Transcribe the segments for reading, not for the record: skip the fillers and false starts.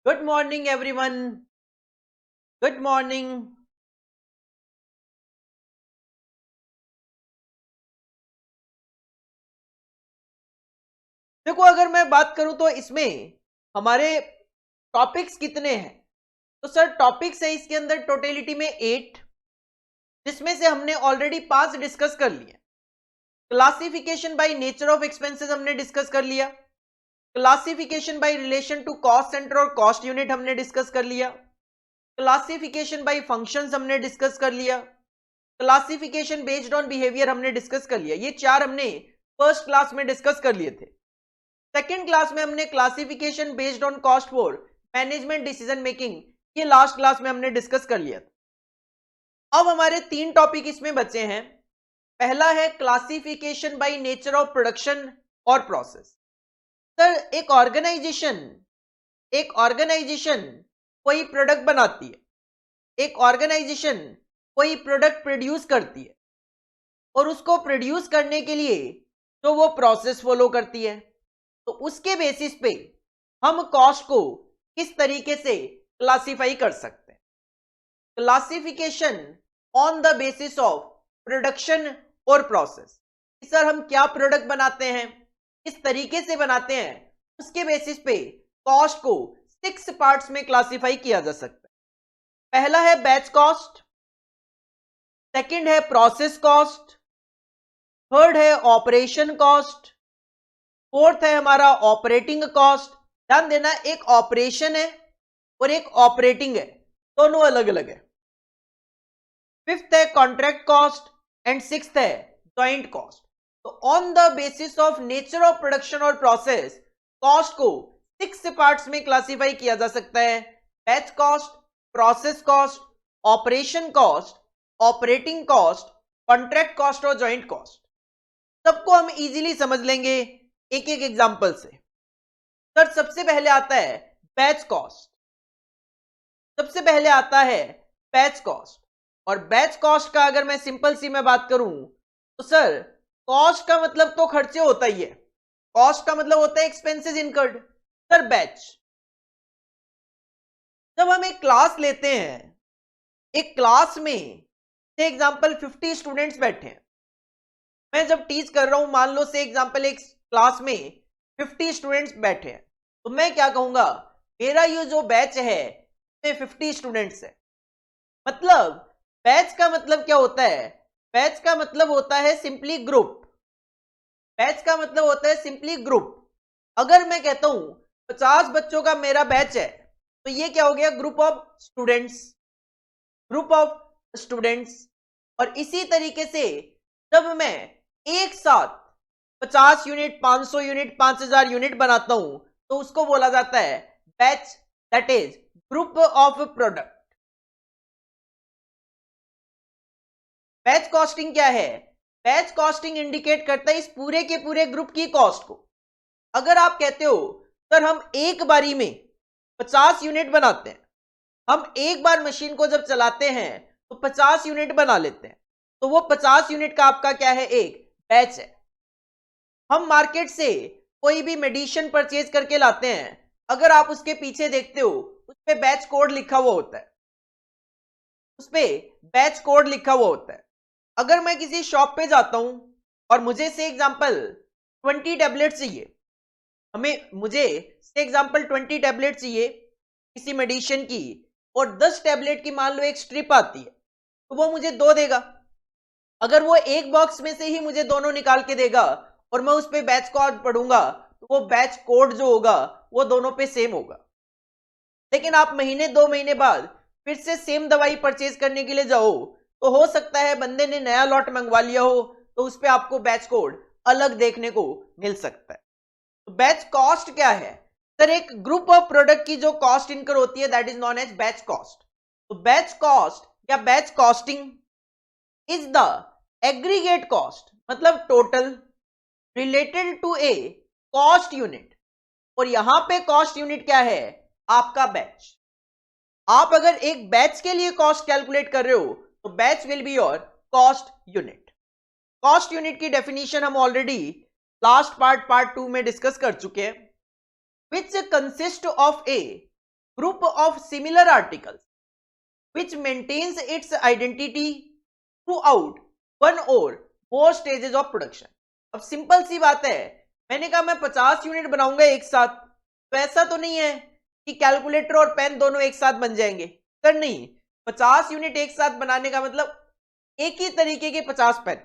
Good morning everyone. Good morning. देखो, अगर मैं बात करूं तो इसमें हमारे टॉपिक्स कितने हैं, तो सर टॉपिक्स है इसके अंदर टोटलिटी में 8, जिसमें से हमने ऑलरेडी 5 डिस्कस कर लिए। Classification by nature of expenses हमने डिस्कस कर लिया। Classification by relation to cost centre और कॉस्ट यूनिट हमने डिस्कस कर लिया। क्लासिफिकेशन बाय फंक्शंस हमने डिस्कस कर लिया। क्लासिफिकेशन बेस्ड ऑन बिहेवियर हमने डिस्कस कर लिया। ये 4 हमने फर्स्ट क्लास में डिस्कस कर लिए थे। सेकेंड क्लास में हमने classification based on cost for management decision making, ये लास्ट क्लास में हमने डिस्कस कर लिया था। अब हमारे 3 टॉपिक इसमें बचे हैं। पहला है classification by nature of production और प्रोसेस। सर एक ऑर्गेनाइजेशन कोई प्रोडक्ट बनाती है, एक ऑर्गेनाइजेशन कोई प्रोडक्ट प्रोड्यूस करती है, और उसको प्रोड्यूस करने के लिए जो वो प्रोसेस फॉलो करती है, तो उसके बेसिस पे हम कॉस्ट को किस तरीके से क्लासिफाई कर सकते हैं। Classification on the basis of production और प्रोसेस। सर हम क्या प्रोडक्ट बनाते हैं, किस तरीके से बनाते हैं, उसके बेसिस पे कॉस्ट को 6 पार्ट्स में क्लासिफाई किया जा सकता है। पहला है बैच कॉस्ट, सेकंड है प्रोसेस कॉस्ट, थर्ड है ऑपरेशन कॉस्ट, फोर्थ है हमारा ऑपरेटिंग कॉस्ट। ध्यान देना, एक ऑपरेशन है और एक ऑपरेटिंग है, दोनों अलग अलग है। फिफ्थ है कॉन्ट्रैक्ट कॉस्ट एंड सिक्स्थ है जॉइंट कॉस्ट। तो on the basis of nature of production और प्रोसेस कॉस्ट को 6 पार्ट्स में क्लासिफाई किया जा सकता है। Batch cost, process cost, operation cost, operating cost, contract cost और जॉइंट कॉस्ट। सबको हम इजीली समझ लेंगे एक एक एग्जांपल से। सर सबसे पहले आता है बैच कॉस्ट। सबसे पहले आता है बैच कॉस्ट, और बैच कॉस्ट का अगर मैं सिंपल सी मैं बात करूं तो सर कॉस्ट का मतलब तो खर्चे होता ही है। कॉस्ट का मतलब होता है एक्सपेंसेस इनकर्ड। सर बैच, जब हम एक क्लास लेते हैं, एक क्लास में से एग्जांपल 50 स्टूडेंट्स बैठे हैं, मैं जब टीच कर रहा हूं, मान लो से एग्जांपल एक क्लास में 50 स्टूडेंट्स बैठे हैं, तो मैं क्या कहूंगा, मेरा ये जो बैच है इसमें 50 स्टूडेंट्स है। मतलब बैच का मतलब क्या होता है, बैच का मतलब होता है सिंपली ग्रुप। बैच का मतलब होता है सिंपली ग्रुप। अगर मैं कहता हूं 50 बच्चों का मेरा बैच है, तो ये क्या हो गया, group of students, group of students. और इसी तरीके से जब मैं एक साथ 50 यूनिट, 500 यूनिट, 5000 यूनिट बनाता हूं, तो उसको बोला जाता है batch, that is group of product. Batch costing क्या है, बैच कॉस्टिंग इंडिकेट करता है इस पूरे के पूरे ग्रुप की कॉस्ट को। अगर आप कहते हो सर हम एक बारी में 50 यूनिट बनाते हैं, हम एक बार मशीन को जब चलाते हैं तो 50 यूनिट बना लेते हैं, तो वो 50 यूनिट का आपका क्या है, एक बैच है। हम मार्केट से कोई भी मेडिसिन परचेज करके लाते हैं, अगर आप उसके पीछे देखते हो उस पे बैच कोड लिखा हुआ होता है, उस पे बैच कोड लिखा हुआ होता है। अगर मैं किसी शॉप पे जाता हूं और मुझे से एग्जांपल 20 टैबलेट चाहिए, मुझे से एग्जांपल 20 टैबलेट चाहिए किसी मेडिसिन की, और 10 टैबलेट की मान लो एक स्ट्रिप आती है, तो वो मुझे 2 देगा। अगर वो एक बॉक्स में से ही मुझे दोनों निकाल के देगा और मैं उस पे बैच कोड पढ़ूंगा, तो वो बैच कोड जो होगा वो दोनों पे सेम होगा। लेकिन आप महीने 2 महीने बाद फिर से सेम दवाई परचेज करने के लिए जाओ, तो हो सकता है बंदे ने नया लॉट मंगवा लिया हो, तो उस पे आपको बैच कोड अलग देखने को मिल सकता है। तो बैच कॉस्ट क्या है, सर एक ग्रुप ऑफ प्रोडक्ट की जो कॉस्ट इनकर होती है, that is known as batch cost. तो बैच कॉस्ट या batch costing is the aggregate cost, मतलब total related to a cost unit. और यहां पे कॉस्ट यूनिट क्या है, आपका बैच। आप अगर एक बैच के लिए कॉस्ट कैलकुलेट कर रहे हो, तो batch will be your cost unit. Cost unit की डेफिनेशन हम ऑलरेडी लास्ट पार्ट 2 में डिस्कस कर चुके हैं, विच consist of a group of similar articles which maintains its identity throughout one or more stages of production। अब simple सी बात है, मैंने कहा मैं 50 यूनिट बनाऊंगा एक साथ, तो ऐसा तो नहीं है कि कैलकुलेटर और पेन दोनों एक साथ बन जाएंगे सर, नहीं। 50 यूनिट एक साथ बनाने का मतलब एक ही तरीके के 50 पेन,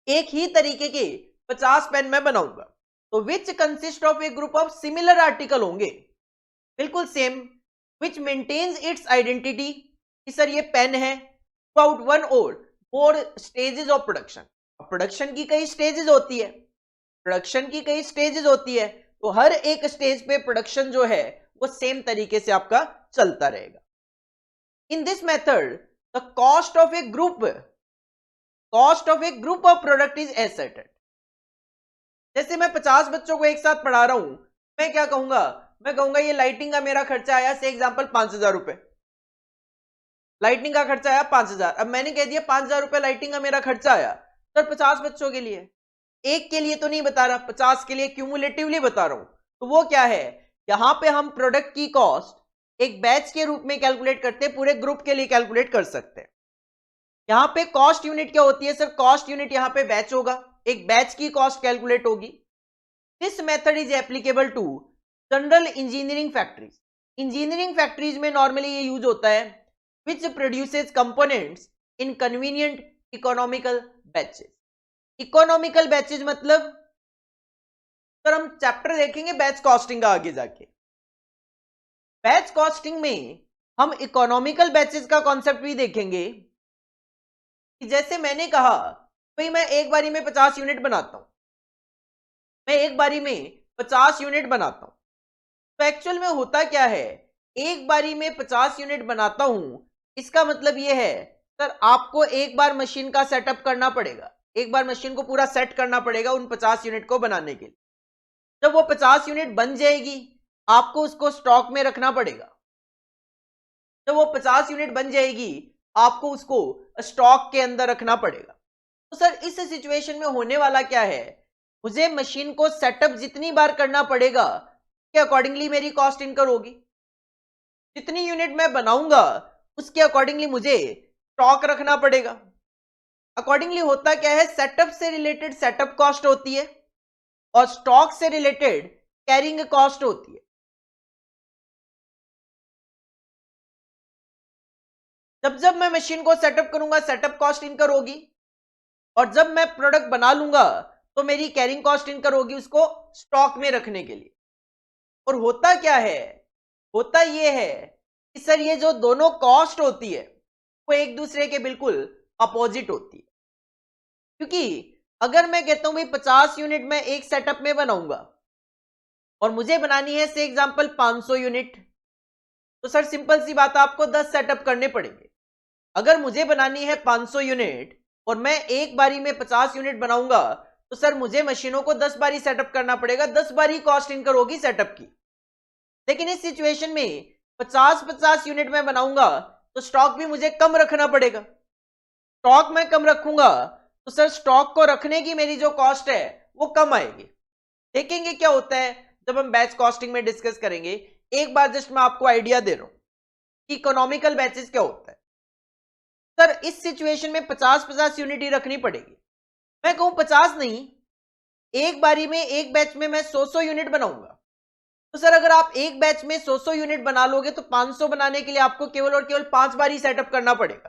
एक ही तरीके के 50 पेन मैं बनाऊंगा, तो which consist of a group of similar article होंगे, बिल्कुल same, which maintains its identity कि सर ये पेन है, थ्रूआउट वन और more stages of production. Production की कई स्टेजेस होती है, प्रोडक्शन की कई स्टेजेस होती है, तो हर एक स्टेज पे प्रोडक्शन जो है वो सेम तरीके से आपका चलता रहेगा। इन this method the cost of a group of product is एसेटेड। जैसे मैं 50 बच्चों को एक साथ पढ़ा रहा हूं, मैं क्या कहूंगा, मैं कहूंगा ये लाइटिंग का मेरा खर्चा आया से एग्जांपल 5000 रुपए, लाइटिंग का खर्चा आया 5000। अब मैंने कह दिया 5000 रुपए लाइटिंग का मेरा खर्चा आया सर 50 बच्चों के लिए, एक के लिए तो नहीं बता रहा, 50 के लिए क्यूमुलेटिवली बता रहा हूं। तो वो क्या है, यहां पे हम प्रोडक्ट की कॉस्ट एक बैच के रूप में कैलकुलेट करते हैं, पूरे ग्रुप के लिए कैलकुलेट कर सकते हैं। यहां पे कॉस्ट यूनिट क्या होती है सर, कॉस्ट यूनिट यहां पे बैच होगा, एक बैच की कॉस्ट कैलकुलेट होगी। This method is applicable to general engineering factories. Engineering factories में नॉर्मली ये यूज होता है, which produces components in convenient economical batches. Economical batches मतलब सर हम चैप्टर देखेंगे बैच कॉस्टिंग का आगे जाके। बैच कॉस्टिंग में हम इकोनॉमिकल बैचेस का कॉन्सेप्ट भी देखेंगे कि जैसे मैंने कहा भाई मैं एक बारी में 50 यूनिट बनाता हूं, मैं एक बारी में 50 यूनिट बनाता हूं, तो एक्चुअल में होता क्या है, एक बारी में 50 यूनिट बनाता हूं, इसका मतलब यह है सर आपको एक बार मशीन का सेटअप करना पड़ेगा, एक बार मशीन को पूरा सेट करना पड़ेगा उन 50 यूनिट को बनाने के लिए। जब वो 50 यूनिट बन जाएगी आपको उसको स्टॉक में रखना पड़ेगा, जब वो 50 यूनिट बन जाएगी आपको उसको स्टॉक के अंदर रखना पड़ेगा। तो सर इस सिचुएशन में होने वाला क्या है, मुझे मशीन को सेटअप जितनी बार करना पड़ेगा के अकॉर्डिंगली मेरी कॉस्ट इनकर होगी, जितनी यूनिट मैं बनाऊंगा उसके अकॉर्डिंगली मुझे स्टॉक रखना पड़ेगा। अकॉर्डिंगली होता क्या है, सेटअप से रिलेटेड सेटअप कॉस्ट होती है और स्टॉक से रिलेटेड कैरिंग कॉस्ट होती है। जब जब मैं मशीन को सेटअप करूंगा सेटअप कॉस्ट इनकर होगी, और जब मैं प्रोडक्ट बना लूंगा तो मेरी कैरिंग कॉस्ट इनकर होगी उसको स्टॉक में रखने के लिए। और होता क्या है, होता यह है कि सर ये जो दोनों कॉस्ट होती है वो एक दूसरे के बिल्कुल अपोजिट होती है। क्योंकि अगर मैं कहता हूं भाई 50 यूनिट मैं एक सेटअप में बनाऊंगा और मुझे बनानी है से एग्जांपल 500 यूनिट, तो सर सिंपल सी बात है आपको 10 सेटअप करने पड़ेंगे। अगर मुझे बनानी है 500 यूनिट और मैं एक बारी में 50 यूनिट बनाऊंगा तो सर मुझे मशीनों को 10 बारी सेटअप करना पड़ेगा, 10 बारी कॉस्ट इनकर होगी सेटअप की। लेकिन इस सिचुएशन में 50-50 यूनिट में बनाऊंगा तो स्टॉक भी मुझे कम रखना पड़ेगा। स्टॉक में कम रखूंगा तो सर स्टॉक को रखने की मेरी जो कॉस्ट है वो कम आएगी। देखेंगे क्या होता है जब हम बैच कॉस्टिंग में डिस्कस करेंगे। एक बार जस्ट मैं आपको आइडिया दे रहा हूं कि इकोनॉमिकल बैचेस क्या होता है। सर इस सिचुएशन में 50-50 यूनिट ही रखनी पड़ेगी। मैं कहूं 50 नहीं, एक बारी में एक बैच में मैं 100 यूनिट बनाऊंगा, तो सर अगर आप एक बैच में 100 यूनिट बना लोगे तो 500 बनाने के लिए आपको केवल और केवल 5 बारी सेटअप करना पड़ेगा,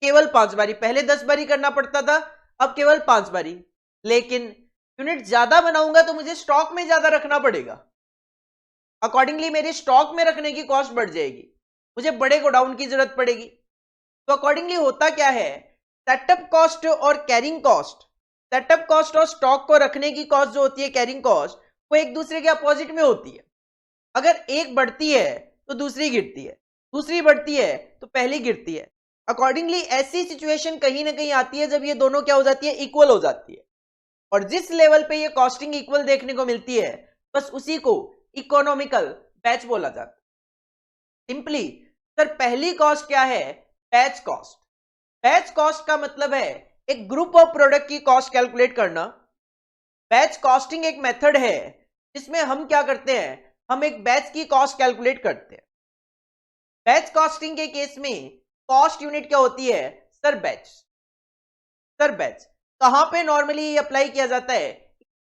केवल 5 बारी। पहले 10 बारी करना पड़ता था, अब केवल 5 बारी। लेकिन यूनिट ज्यादा बनाऊंगा तो मुझे स्टॉक में ज्यादा रखना पड़ेगा, अकॉर्डिंगली मेरे स्टॉक में रखने की कॉस्ट बढ़ जाएगी, मुझे बड़े गोडाउन की जरूरत पड़ेगी। तो अकॉर्डिंगली होता क्या है, सेटअप कॉस्ट और कैरिंग कॉस्ट, सेटअप कॉस्ट और स्टॉक को रखने की कॉस्ट जो होती है कैरिंग कॉस्ट, वो एक दूसरे के अपोजिट में होती है। अगर एक बढ़ती है तो दूसरी गिरती है, दूसरी बढ़ती है तो पहली गिरती है। अकॉर्डिंगली ऐसी सिचुएशन कहीं ना कहीं आती है जब ये दोनों क्या हो जाती है, इक्वल हो जाती है। और जिस लेवल पे ये कॉस्टिंग इक्वल देखने को मिलती है बस उसी को इकोनॉमिकल बैच बोला जाता है। सिंपली सर पहली कॉस्ट क्या है, बैच कॉस्ट। बैच कॉस्ट का मतलब है एक ग्रुप ऑफ प्रोडक्ट की कॉस्ट कैलकुलेट करना। बैच कॉस्टिंग एक मेथड है जिसमें हम क्या करते हैं, हम एक बैच की कॉस्ट कैलकुलेट करते हैं। बैच कॉस्टिंग के केस में कॉस्ट यूनिट क्या होती है? Sir batch. सर बैच कहां पे नॉर्मली ये अप्लाई किया जाता है?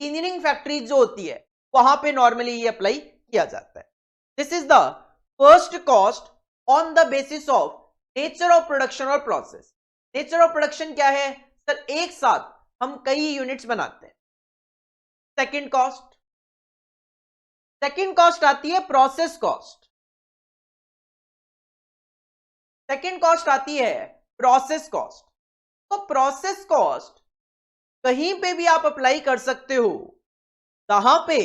इंजीनियरिंग फैक्ट्रीज जो होती है वहां पे नॉर्मली ये अप्लाई किया जाता है। This is the first cost on the basis of nature of production और प्रोसेस। नेचर ऑफ प्रोडक्शन क्या है? सर एक साथ हम कई यूनिट्स बनाते हैं। सेकंड कॉस्ट आती है प्रोसेस कॉस्ट। सेकंड कॉस्ट आती है प्रोसेस कॉस्ट। तो प्रोसेस कॉस्ट कहीं पे भी आप अप्लाई कर सकते हो जहां पे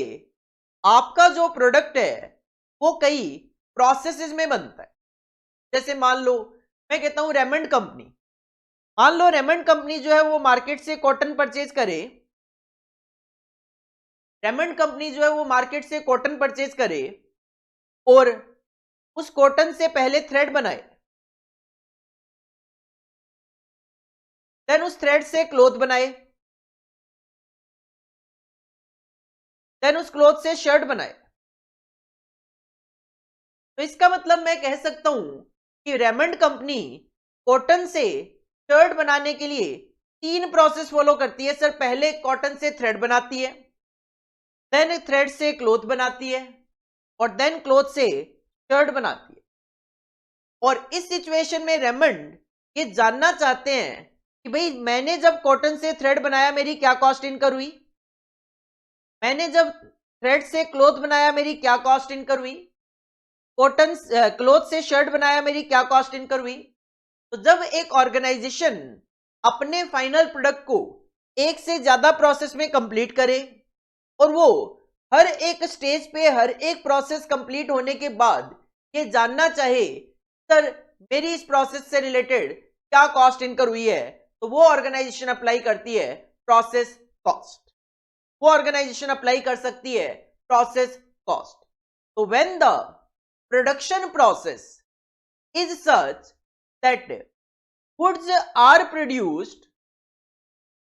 आपका जो प्रोडक्ट है वो कई प्रोसेसेस में बनता है। जैसे मान लो मैं कहता हूं रेमंड कंपनी, मान लो रेमंड कंपनी जो है वो मार्केट से कॉटन परचेज करे, रेमंड कंपनी जो है वो मार्केट से कॉटन परचेज करे और उस कॉटन से पहले थ्रेड बनाए, देन उस थ्रेड से क्लॉथ बनाए, देन उस क्लॉथ से शर्ट बनाए। तो इसका मतलब मैं कह सकता हूं कि रेमंड कंपनी कॉटन से शर्ट बनाने के लिए 3 प्रोसेस फॉलो करती है। सर पहले कॉटन से थ्रेड बनाती है, देन थ्रेड से क्लॉथ बनाती है और देन क्लॉथ से शर्ट बनाती है। और इस सिचुएशन में रेमंड ये जानना चाहते हैं कि भाई मैंने जब कॉटन से थ्रेड बनाया मेरी क्या कॉस्ट इनकर हुई, मैंने जब थ्रेड से क्लॉथ बनाया मेरी क्या कॉस्ट इनकर हुई, कॉटन क्लॉथ से शर्ट बनाया मेरी क्या कॉस्ट इनकर हुई। तो जब एक ऑर्गेनाइजेशन अपने फाइनल प्रोडक्ट को एक से ज्यादा प्रोसेस में कंप्लीट करे और वो हर एक स्टेज पे हर एक प्रोसेस कंप्लीट होने के बाद ये जानना चाहे सर मेरी इस प्रोसेस से रिलेटेड क्या कॉस्ट इनकर हुई है, तो वो ऑर्गेनाइजेशन अप्लाई करती है प्रोसेस कॉस्ट। वो ऑर्गेनाइजेशन अप्लाई कर सकती है प्रोसेस कॉस्ट। तो when the production process is such that goods are produced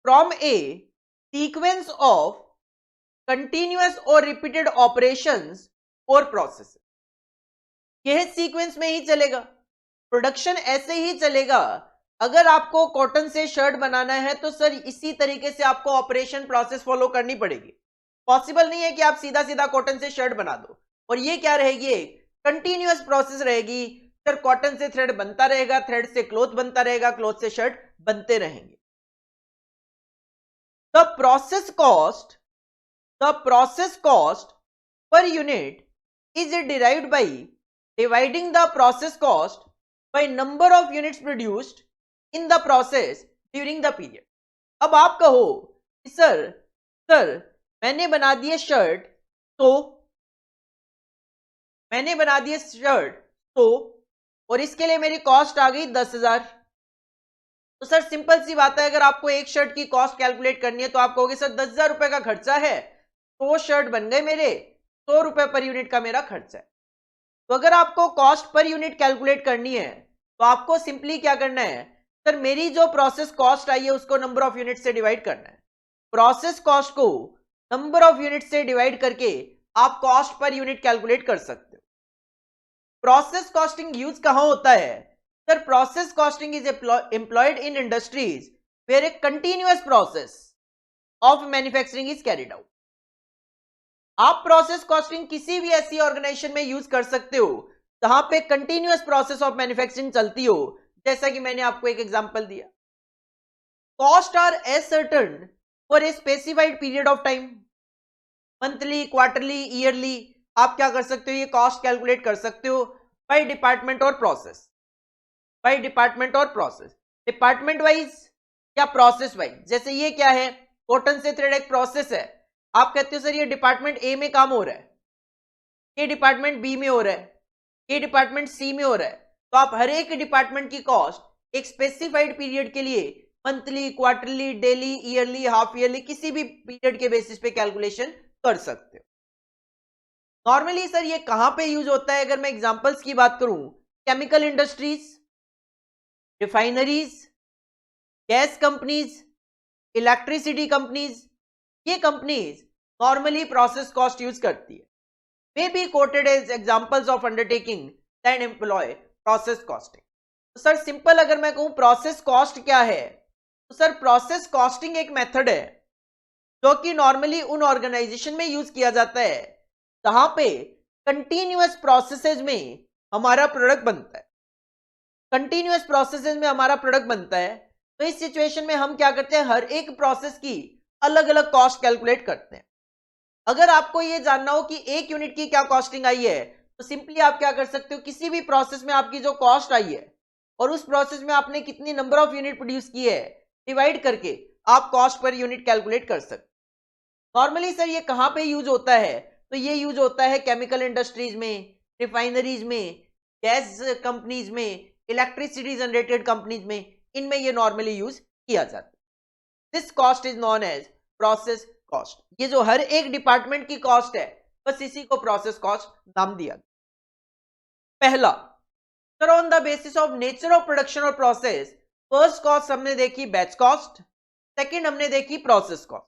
from a sequence of continuous or repeated operations or processes। यह सीक्वेंस में ही चलेगा, प्रोडक्शन ऐसे ही चलेगा। अगर आपको कॉटन से शर्ट बनाना है तो सर इसी तरीके से आपको ऑपरेशन प्रोसेस फॉलो करनी पड़ेगी। पॉसिबल नहीं है कि आप सीधा सीधा कॉटन से शर्ट बना दो और ये क्या रहेगी, एक कंटिन्यूअस प्रोसेस रहेगी। फिर कॉटन से थ्रेड बनता रहेगा, थ्रेड से क्लॉथ बनता रहेगा, क्लॉथ से शर्ट बनते रहेंगे। The process cost per unit is derived by dividing the process cost by number of units produced in the process during the period. अब आप कहो सर मैंने बना दिए शर्ट तो और इसके लिए मेरी कॉस्ट आ गई 10,000। तो सर सिंपल सी बात है, अगर आपको एक शर्ट की कॉस्ट कैलकुलेट करनी है तो आप कहोगे सर 10,000 रुपए का खर्चा है, तो शर्ट बन गए मेरे, 100 रुपए पर यूनिट का मेरा खर्चा है। तो अगर आपको कॉस्ट पर यूनिट कैलकुलेट करनी है तो आपको सिंपली क्या करना है, सर मेरी जो प्रोसेस कॉस्ट आई है उसको नंबर ऑफ यूनिट से डिवाइड करना है। प्रोसेस कॉस्ट को नंबर ऑफ यूनिट से डिवाइड करके आप कॉस्ट पर यूनिट कैलकुलेट कर सकते हो। प्रोसेस कॉस्टिंग यूज कहां होता है? Sir process costing is employed in industries where a continuous process of manufacturing is carried out. आप प्रोसेस कॉस्टिंग किसी भी ऐसी ऑर्गेनाइजेशन में यूज कर सकते हो जहां पे कंटिन्यूअस प्रोसेस ऑफ मैन्युफैक्चरिंग चलती हो, जैसा कि मैंने आपको एक एग्जांपल दिया। Cost are ascertained for a specified period of time, monthly, quarterly, yearly. आप क्या कर सकते हो, ये कॉस्ट कैलकुलेट कर सकते हो बाय डिपार्टमेंट और प्रोसेस, बाय डिपार्टमेंट और प्रोसेस, डिपार्टमेंट वाइज या प्रोसेस वाइज। जैसे ये क्या है, कॉटन से थ्रेड एक प्रोसेस है, आप कहते हो सर ये डिपार्टमेंट ए में काम हो रहा है, ये डिपार्टमेंट बी में हो रहा है, ये डिपार्टमेंट सी में हो रहा है। तो आप हर एक डिपार्टमेंट की कॉस्ट एक स्पेसिफाइड पीरियड के लिए monthly, quarterly, daily, yearly, half yearly, किसी भी पीरियड के बेसिस पे कैलकुलेशन कर सकते हो। नॉर्मली सर ये कहां पे यूज होता है? अगर मैं एग्जांपल्स की बात करूं, chemical industries, refineries, gas companies, electricity companies, ये companies normally process cost use करती है। may be quoted as examples of undertaking that employ process costing. तो सर सिंपल अगर मैं कहूं प्रोसेस कॉस्ट क्या है, तो सर प्रोसेस कॉस्टिंग एक मेथड है जो कि नॉर्मली उन ऑर्गेनाइजेशन में यूज किया जाता है जहां पे कंटिन्यूअस प्रोसेसेस में हमारा प्रोडक्ट बनता है। कंटिन्यूअस प्रोसेसेस में हमारा प्रोडक्ट बनता है, तो इस सिचुएशन में हम क्या करते हैं, हर एक प्रोसेस की अलग अलग कॉस्ट कैलकुलेट करते हैं। अगर आपको ये जानना हो कि एक यूनिट की क्या कॉस्टिंग आई है, तो सिंपली आप क्या कर सकते हो, किसी भी प्रोसेस में आपकी जो कॉस्ट आई है और उस प्रोसेस में आपने कितनी नंबर ऑफ यूनिट प्रोड्यूस की है, डिवाइड करके आप कॉस्ट पर यूनिट कैलकुलेट कर सकते। नॉर्मली सर ये कहां पे यूज होता है, तो ये यूज होता है केमिकल इंडस्ट्रीज में, रिफाइनरीज में, गैस कंपनीज में, इलेक्ट्रिसिटी जनरेटेड कंपनीज में, इनमें ये नॉर्मली यूज किया जाता है। This cost is known as process cost. ये जो हर एक डिपार्टमेंट की कॉस्ट है, बस इसी को प्रोसेस कॉस्ट नाम दिया। पहला sir, on the basis of nature of production और प्रोसेस, फर्स्ट कॉस्ट हमने देखी बैच कॉस्ट, सेकंड हमने देखी प्रोसेस कॉस्ट।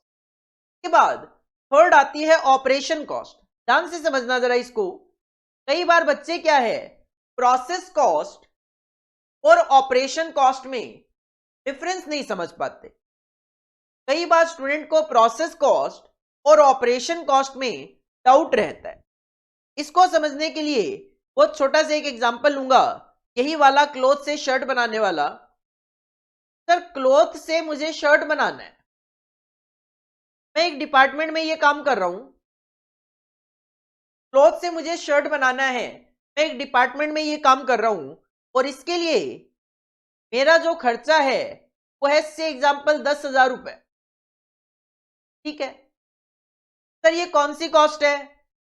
के बाद थर्ड आती है ऑपरेशन कॉस्ट। ध्यान से समझना जरा इसको। कई बार बच्चे क्या है, प्रोसेस कॉस्ट और ऑपरेशन कॉस्ट में डिफरेंस नहीं समझ पाते। कई बार स्टूडेंट को प्रोसेस कॉस्ट और ऑपरेशन कॉस्ट में डाउट रहता है। इसको समझने के लिए बहुत छोटा सा एक एग्जांपल लूंगा, यही वाला क्लॉथ से शर्ट बनाने वाला। सर क्लॉथ से मुझे शर्ट बनाना है, मैं एक डिपार्टमेंट में ये काम कर रहा हूं, क्लॉथ से मुझे शर्ट बनाना है, मैं एक डिपार्टमेंट में ये काम कर रहा हूं, और इसके लिए मेरा जो खर्चा है वो है से एग्जांपल 10,000 रुपए। ठीक है सर, ये कौन सी कॉस्ट है,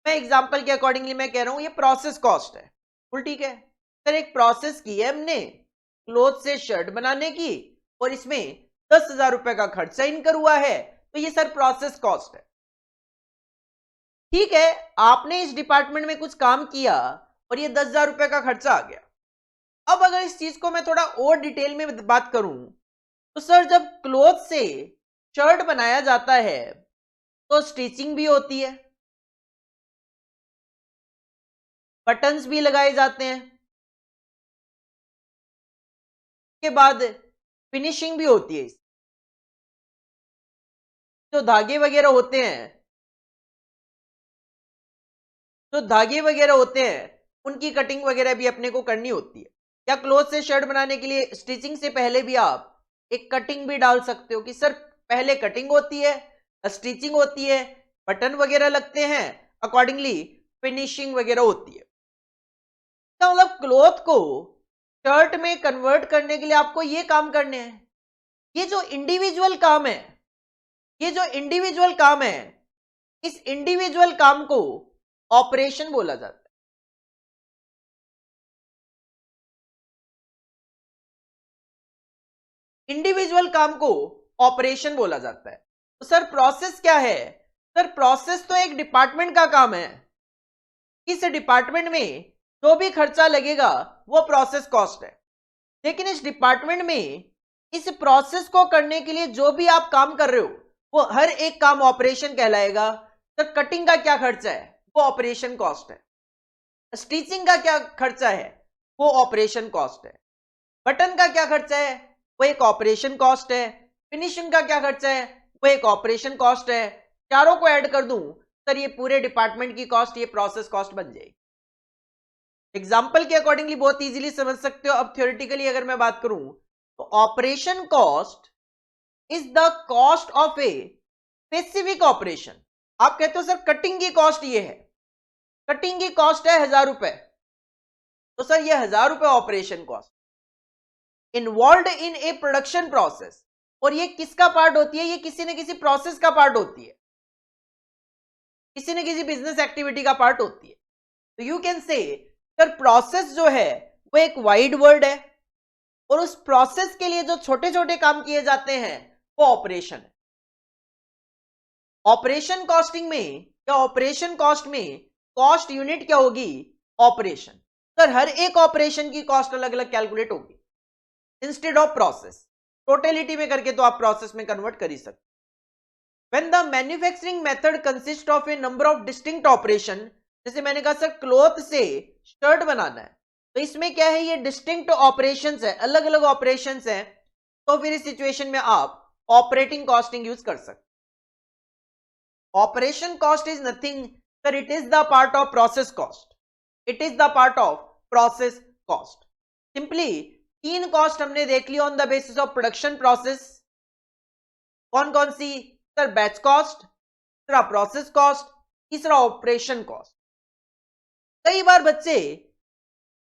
मैं एग्जांपल के अकॉर्डिंगली मैं कह रहा हूं ये प्रोसेस कॉस्ट है। फुल ठीक है सर, एक प्रोसेस की है हमने क्लॉथ से शर्ट बनाने की, और इसमें 10,000 रुपए का खर्चा इनकर हुआ है, तो ये सर प्रोसेस कॉस्ट है। ठीक है, आपने इस डिपार्टमेंट में कुछ काम किया और ये 10,000 रुपए का खर्चा आ गया। अब अगर इस चीज को मैं थोड़ा और डिटेल में बात करूं, तो सर जब क्लॉथ से शर्ट बनाया जाता है तो स्टिचिंग भी होती है, बटन्स भी लगाए जाते हैं, के बाद फिनिशिंग भी होती है। जो धागे वगैरह होते हैं, उनकी कटिंग वगैरह भी अपने को करनी होती है। या क्लॉथ से शर्ट बनाने के लिए स्टिचिंग से पहले भी आप एक कटिंग भी डाल सकते हो कि सर पहले कटिंग होती है, स्टिचिंग होती है, बटन वगैरह लगते हैं, अकॉर्डिंगली फिनिशिंग वगैरह होती है। तो मतलब क्लॉथ को शर्ट में कन्वर्ट करने के लिए आपको ये काम करने हैं। ये जो इंडिविजुअल काम है, इस इंडिविजुअल काम को ऑपरेशन बोला जाता है। इंडिविजुअल काम को ऑपरेशन बोला जाता है। तो सर प्रोसेस क्या है, सर प्रोसेस तो एक डिपार्टमेंट का काम है, इस डिपार्टमेंट में जो भी खर्चा लगेगा वो प्रोसेस कॉस्ट है। लेकिन इस डिपार्टमेंट में इस प्रोसेस को करने के लिए जो भी आप काम कर रहे हो वो हर एक काम ऑपरेशन कहलाएगा। सर कटिंग का क्या खर्चा है, वो ऑपरेशन कॉस्ट है। स्टिचिंग का क्या खर्चा है, वो ऑपरेशन कॉस्ट है। बटन का क्या खर्चा है, वो एक ऑपरेशन कॉस्ट है। फिनिशिंग का क्या खर्चा है, वो एक ऑपरेशन कॉस्ट है। चारों को ऐड कर दूं सर ये पूरे डिपार्टमेंट की कॉस्ट, ये प्रोसेस कॉस्ट बन जाएगी। एग्जाम्पल के अकॉर्डिंगली बहुत इजीली समझ सकते हो। अब थ्योरेटिकली अगर मैं बात करूं तो operation cost is the cost of a specific operation. आप कहते हो सर कटिंग की कॉस्ट ये है, कटिंग की कॉस्ट है 1,000 रुपए, तो सर ये 1,000 रुपए operation cost involve in A production process. और ये किसका पार्ट होती है, ये किसी न किसी प्रोसेस का पार्ट होती है, किसी न किसी बिजनेस एक्टिविटी का पार्ट होती है। तो you can say sir process जो है वो एक वाइड वर्ड है, और उस प्रोसेस के लिए जो छोटे छोटे काम किए जाते हैं वो ऑपरेशन है। ऑपरेशन कॉस्टिंग में या ऑपरेशन कॉस्ट में कॉस्ट यूनिट क्या होगी, ऑपरेशन। सर हर एक ऑपरेशन की कॉस्ट अलग अलग कैलकुलेट होगी इंस्टेड ऑफ प्रोसेस। टोटलिटी में करके तो आप प्रोसेस में कन्वर्ट कर ही सकते। When the manufacturing method consists of a number of distinct operation, जैसे मैंने कहा सर क्लॉथ से शर्ट बनाना है, तो इसमें क्या है, ये डिस्टिंक्ट ऑपरेशंस है, अलग अलग ऑपरेशंस हैं, तो फिर इस सिचुएशन में आप ऑपरेटिंग कॉस्टिंग यूज कर सकते। Operation cost is nothing sir, it is the part of process cost, it is the part of process cost. Simply 3 cost हमने देख लिया on the basis of production process. कौन कौन सी sir? Batch cost, दूसरा process cost, तीसरा operation cost. कई बार बच्चे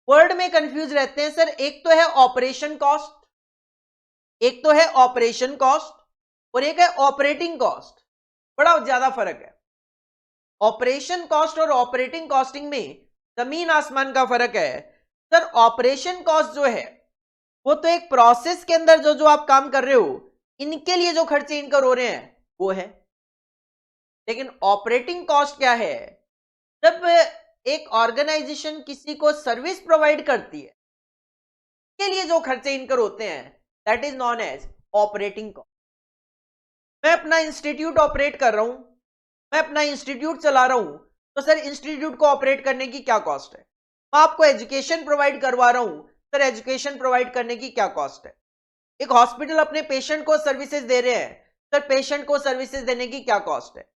word में कंफ्यूज रहते हैं सर, एक तो है ऑपरेशन कॉस्ट, एक तो है ऑपरेशन कॉस्ट और एक है ऑपरेटिंग कॉस्ट। बड़ा ज्यादा फर्क है। ऑपरेशन कॉस्ट और ऑपरेटिंग कॉस्टिंग में जमीन आसमान का फर्क है सर। ऑपरेशन कॉस्ट जो है वो तो एक प्रोसेस के अंदर जो जो आप काम कर रहे हो इनके लिए जो खर्चे इनकर हो रहे हैं वो है। लेकिन ऑपरेटिंग कॉस्ट क्या है? जब एक ऑर्गेनाइजेशन किसी को सर्विस प्रोवाइड करती है के लिए जो खर्चे इनकर होते हैं that is known as operating cost. मैं अपना इंस्टीट्यूट ऑपरेट कर रहा हूं, मैं अपना इंस्टीट्यूट चला रहा हूं, तो सर इंस्टीट्यूट को ऑपरेट करने की क्या कॉस्ट है? मैं आपको एजुकेशन प्रोवाइड करवा रहा हूं, सर एजुकेशन प्रोवाइड करने की क्या कॉस्ट है? एक हॉस्पिटल अपने पेशेंट को सर्विसेज दे रहे हैं, सर पेशेंट को सर्विसेज देने की क्या कॉस्ट है?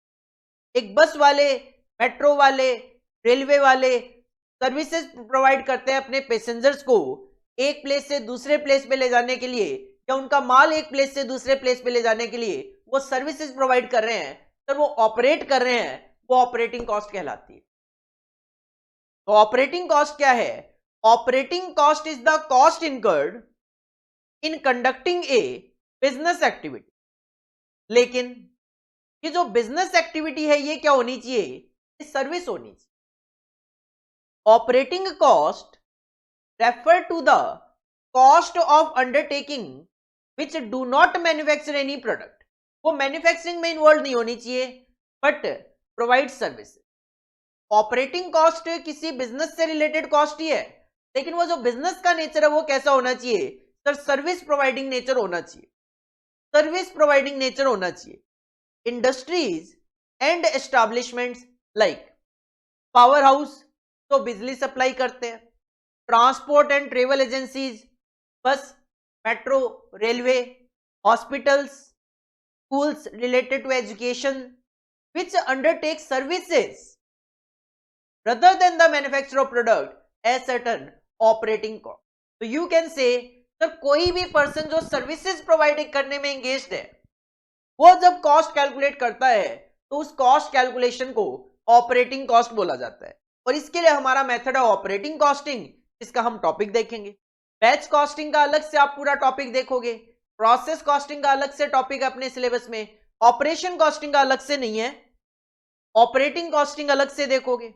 एक बस वाले, मेट्रो वाले, रेलवे वाले सर्विसेज प्रोवाइड करते हैं अपने पैसेंजर्स को एक प्लेस से दूसरे प्लेस पे ले जाने के लिए, या उनका माल एक प्लेस से दूसरे प्लेस पे ले जाने के लिए वो सर्विसेज प्रोवाइड कर रहे हैं, सर वो ऑपरेट कर रहे हैं, वो ऑपरेटिंग कॉस्ट कहलाती है। तो ऑपरेटिंग कॉस्ट क्या है? Operating cost is the cost incurred in conducting A business activity. लेकिन ये जो बिजनेस एक्टिविटी है ये क्या होनी चाहिए? ये सर्विस होनी चाहिए। Operating cost refer to the cost of undertaking which do not manufacture any product. वो मैन्युफैक्चरिंग में इन्वॉल्व नहीं होनी चाहिए but provide service. Operating cost किसी बिजनेस से रिलेटेड कॉस्ट ही है, लेकिन वो जो बिजनेस का नेचर है वो कैसा होना चाहिए? सर सर्विस प्रोवाइडिंग नेचर होना चाहिए, सर्विस प्रोवाइडिंग नेचर होना चाहिए। Industries and establishments like power house तो बिजली सप्लाई करते हैं, ट्रांसपोर्ट एंड ट्रेवल एजेंसीज बस, metro, railway, hospitals, schools related to education which undertake services rather than the manufacture of product as certain operating cost. So you can say sir कोई भी person जो services provide करने में engaged है वो जब cost calculate करता है तो उस कॉस्ट कैलकुलेशन को ऑपरेटिंग कॉस्ट बोला जाता है। और इसके लिए हमारा मेथड है ऑपरेटिंग कॉस्टिंग, इसका हम टॉपिक देखेंगे। बैच कॉस्टिंग का अलग से आप पूरा टॉपिक देखोगे, प्रोसेस कॉस्टिंग का अलग से टॉपिक अपने सिलेबस में, ऑपरेशन कॉस्टिंग का अलग से नहीं है, ऑपरेटिंग कॉस्टिंग अलग से देखोगे।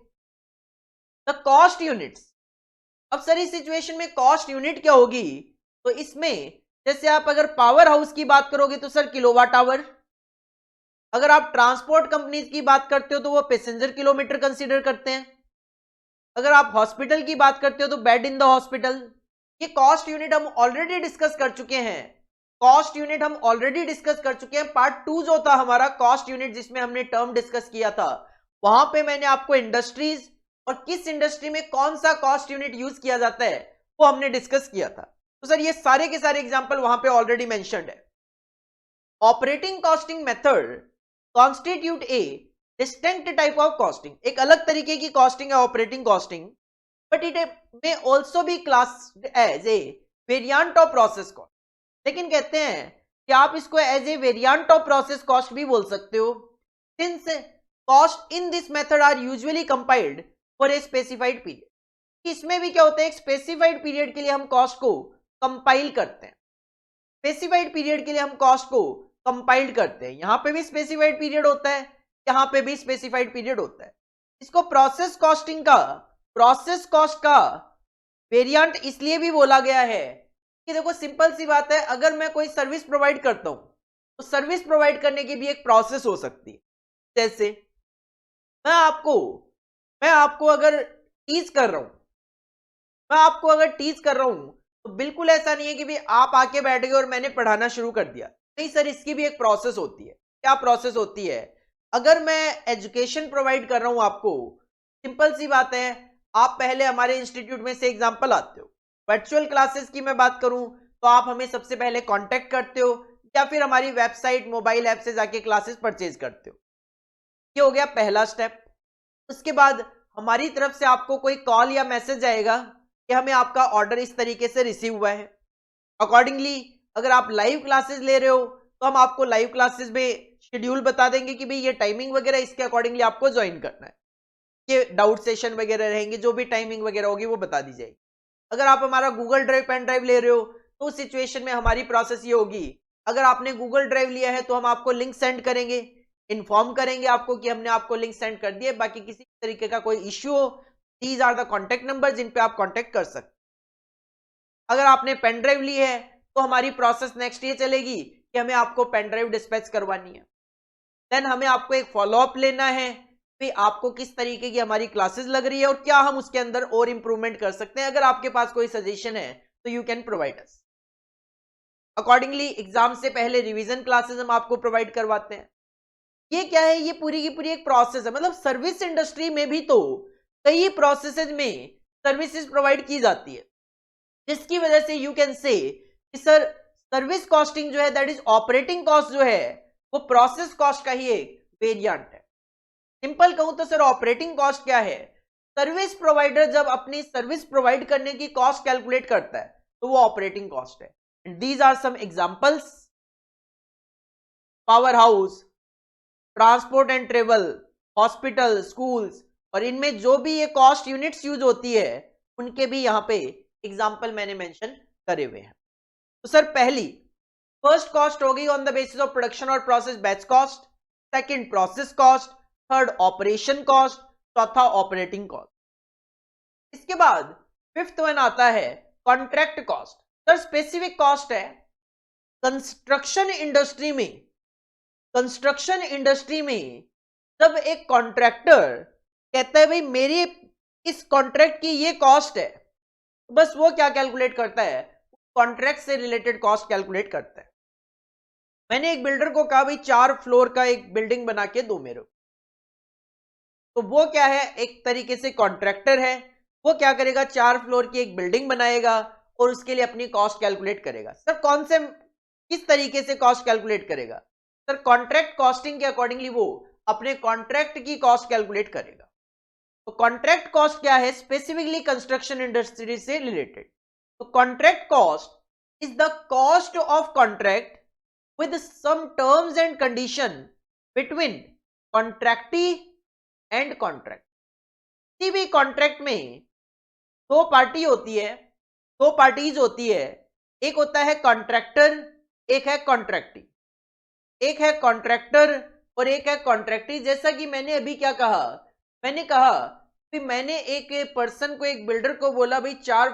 द कॉस्ट यूनिट्स, अब सर इस सिचुएशन में कॉस्ट यूनिट क्या होगी? तो इसमें जैसे आप अगर पावर हाउस की बात करोगे तो सर किलोवाट आवर, अगर आप ट्रांसपोर्ट कंपनीज की बात करते हो तो वो पैसेंजर किलोमीटर कंसीडर करते हैं, अगर आप हॉस्पिटल की बात करते हो तो बेड इन द हॉस्पिटल। ये कॉस्ट यूनिट हम ऑलरेडी डिस्कस कर चुके हैं, कॉस्ट यूनिट हम ऑलरेडी डिस्कस कर चुके हैं। पार्ट 2 जो था हमारा कॉस्ट यूनिट जिसमें हमने टर्म डिस्कस किया था, वहां पे मैंने आपको इंडस्ट्रीज और किस इंडस्ट्री में कौन सा कॉस्ट यूनिट यूज किया जाता है वो हमने डिस्कस किया था। तो सर ये सारे के सारे एग्जांपल वहां पे ऑलरेडी मेंशन्ड है। Operating costing method constitute a distinct type of costing, एक अलग तरीके की कॉस्टिंग है operating costing, but it may also be classed as a variant of process cost. लेकिन कहते हैं कि आप इसको as a variant of process cost भी बोल सकते हो, since cost in this method are usually compiled for a specified period. इसमें भी क्या होता है, एक स्पेसिफाइड पीरियड के लिए हम कॉस्ट को कंपाइल करते हैं, स्पेसिफाइड पीरियड के लिए हम कॉस्ट को कंपाइल्ड करते हैं। यहां पे भी स्पेसिफाइड पीरियड होता है, यहां पे भी स्पेसिफाइड पीरियड होता है। इसको प्रोसेस कॉस्टिंग का, प्रोसेस कॉस्ट का वेरिएंट इसलिए भी बोला गया है कि देखो सिंपल सी बात है, अगर मैं कोई सर्विस प्रोवाइड करता हूं तो सर्विस प्रोवाइड करने की भी एक प्रोसेस हो सकती है। जैसे मैं आपको अगर टीच कर रहा हूं, मैं आपको अगर टीच कर रहा हूं तो बिल्कुल ऐसा नहीं है कि भी आप आके बैठ गए और मैंने पढ़ाना शुरू कर दिया। नहीं सर, इसकी भी एक प्रोसेस होती है। क्या प्रोसेस होती है? अगर मैं एजुकेशन प्रोवाइड कर रहा हूं आपको, सिंपल सी बात है, आप पहले हमारे इंस्टीट्यूट में से एग्जाम्पल आते हो, वर्चुअल क्लासेस की मैं बात करूं तो आप हमें सबसे पहले कांटेक्ट करते हो या फिर हमारी वेबसाइट मोबाइल ऐप से जाके क्लासेस परचेज करते हो। ये हो गया पहला स्टेप। उसके बाद हमारी तरफ से आपको कोई कॉल या मैसेज आएगा कि हमें आपका ऑर्डर इस तरीके से रिसीव हुआ है। अकॉर्डिंगली अगर आप लाइव क्लासेस ले रहे हो तो हम आपको लाइव क्लासेस में शेड्यूल बता देंगे कि भाई ये टाइमिंग वगैरह, इसके अकॉर्डिंगली आपको ज्वाइन करना है। ये डाउट सेशन वगैरह रहेंगे, जो भी टाइमिंग वगैरह होगी वो बता दी जाएगी। अगर आप हमारा गूगल ड्राइव पेन ड्राइव ले रहे हो तो उस सिचुएशन में हमारी प्रोसेस ये होगी, अगर आपने गूगल ड्राइव लिया है तो हम आपको लिंक सेंड करेंगे, इन्फॉर्म करेंगे आपको कि हमने आपको लिंक सेंड कर दिया। बाकी किसी तरीके का कोई इश्यू हो, these are the contact number जिन पे आप कॉन्टेक्ट कर सकते। अगर आपने पेन ड्राइव ली है तो हमारी प्रोसेस नेक्स्ट ये चलेगी कि हमें आपको पेन ड्राइव डिस्पैच करवानी है। देन हमें आपको एक फॉलोअप लेना है कि आपको किस तरीके की हमारी क्लासेस लग रही है और क्या हम उसके अंदर और इंप्रूवमेंट कर सकते हैं। अगर आपके पास कोई सजेशन है तो you can provide us. Accordingly exam से पहले रिवीजन क्लासेस हम आपको प्रोवाइड करवाते हैं। ये क्या है, ये पूरी की पूरी एक प्रोसेस है। मतलब सर्विस इंडस्ट्री में भी तो कई प्रोसेसेस में सर्विसेज प्रोवाइड की जाती है, जिसकी वजह से यू कैन से कि सर सर्विस कॉस्टिंग जो है दैट इज ऑपरेटिंग कॉस्ट जो है वो प्रोसेस कॉस्ट का ही एक वेरिएंट है। सिंपल कहूं तो सर ऑपरेटिंग कॉस्ट क्या है, सर्विस प्रोवाइडर जब अपनी सर्विस प्रोवाइड करने की कॉस्ट कैलकुलेट करता है तो वो ऑपरेटिंग कॉस्ट है। And these are some examples, power house, transport and travel, hospital, schools, और इनमें जो भी ये कॉस्ट यूनिट्स यूज होती है उनके भी यहाँ पे एग्जाम्पल मैंने मेंशन करे हुए हैं। तो सर पहली फर्स्ट कॉस्ट होगी on the basis of production और process batch cost, second process cost, third operation cost, चौथा ऑपरेटिंग कॉस्ट। इसके बाद फिफ्थ वन आता है contract cost. Sir specific cost है कंस्ट्रक्शन इंडस्ट्री में। कंस्ट्रक्शन इंडस्ट्री में जब एक कॉन्ट्रैक्टर कहता है भाई मेरी इस कॉन्ट्रैक्ट की ये कॉस्ट है, बस वो क्या कैलकुलेट करता है, कॉन्ट्रैक्ट से रिलेटेड कॉस्ट कैलकुलेट करता है। मैंने एक बिल्डर को कहा भाई 4 फ्लोर का एक बिल्डिंग बना के दो मेरे को, तो वो क्या है, एक तरीके से कॉन्ट्रैक्टर है, वो क्या करेगा 4 फ्लोर की एक बिल्डिंग बनाएगा और उसके लिए अपनी कॉस्ट कैलकुलेट करेगा। सर कौन से किस तरीके से कॉस्ट कैलकुलेट करेगा, सर कॉन्ट्रैक्ट कॉस्टिंग के अकॉर्डिंगली वो अपने कॉन्ट्रैक्ट की कॉस्ट कैलकुलेट करेगा। तो कॉन्ट्रैक्ट कॉस्ट क्या है, स्पेसिफिकली कंस्ट्रक्शन इंडस्ट्री से रिलेटेड। तो contract cost is the cost of contract with some terms and condition between contractee and contract. किसी भी कॉन्ट्रैक्ट में दो पार्टी होती है, दो पार्टीज होती है, एक होता है कॉन्ट्रैक्टर, एक है कॉन्ट्रैक्टी। एक है कॉन्ट्रैक्टर और एक है कॉन्ट्रैक्टी। जैसा कि मैंने अभी क्या कहा, मैंने कहा कि मैंने एक पर्सन को, एक बिल्डर को बोला भाई 4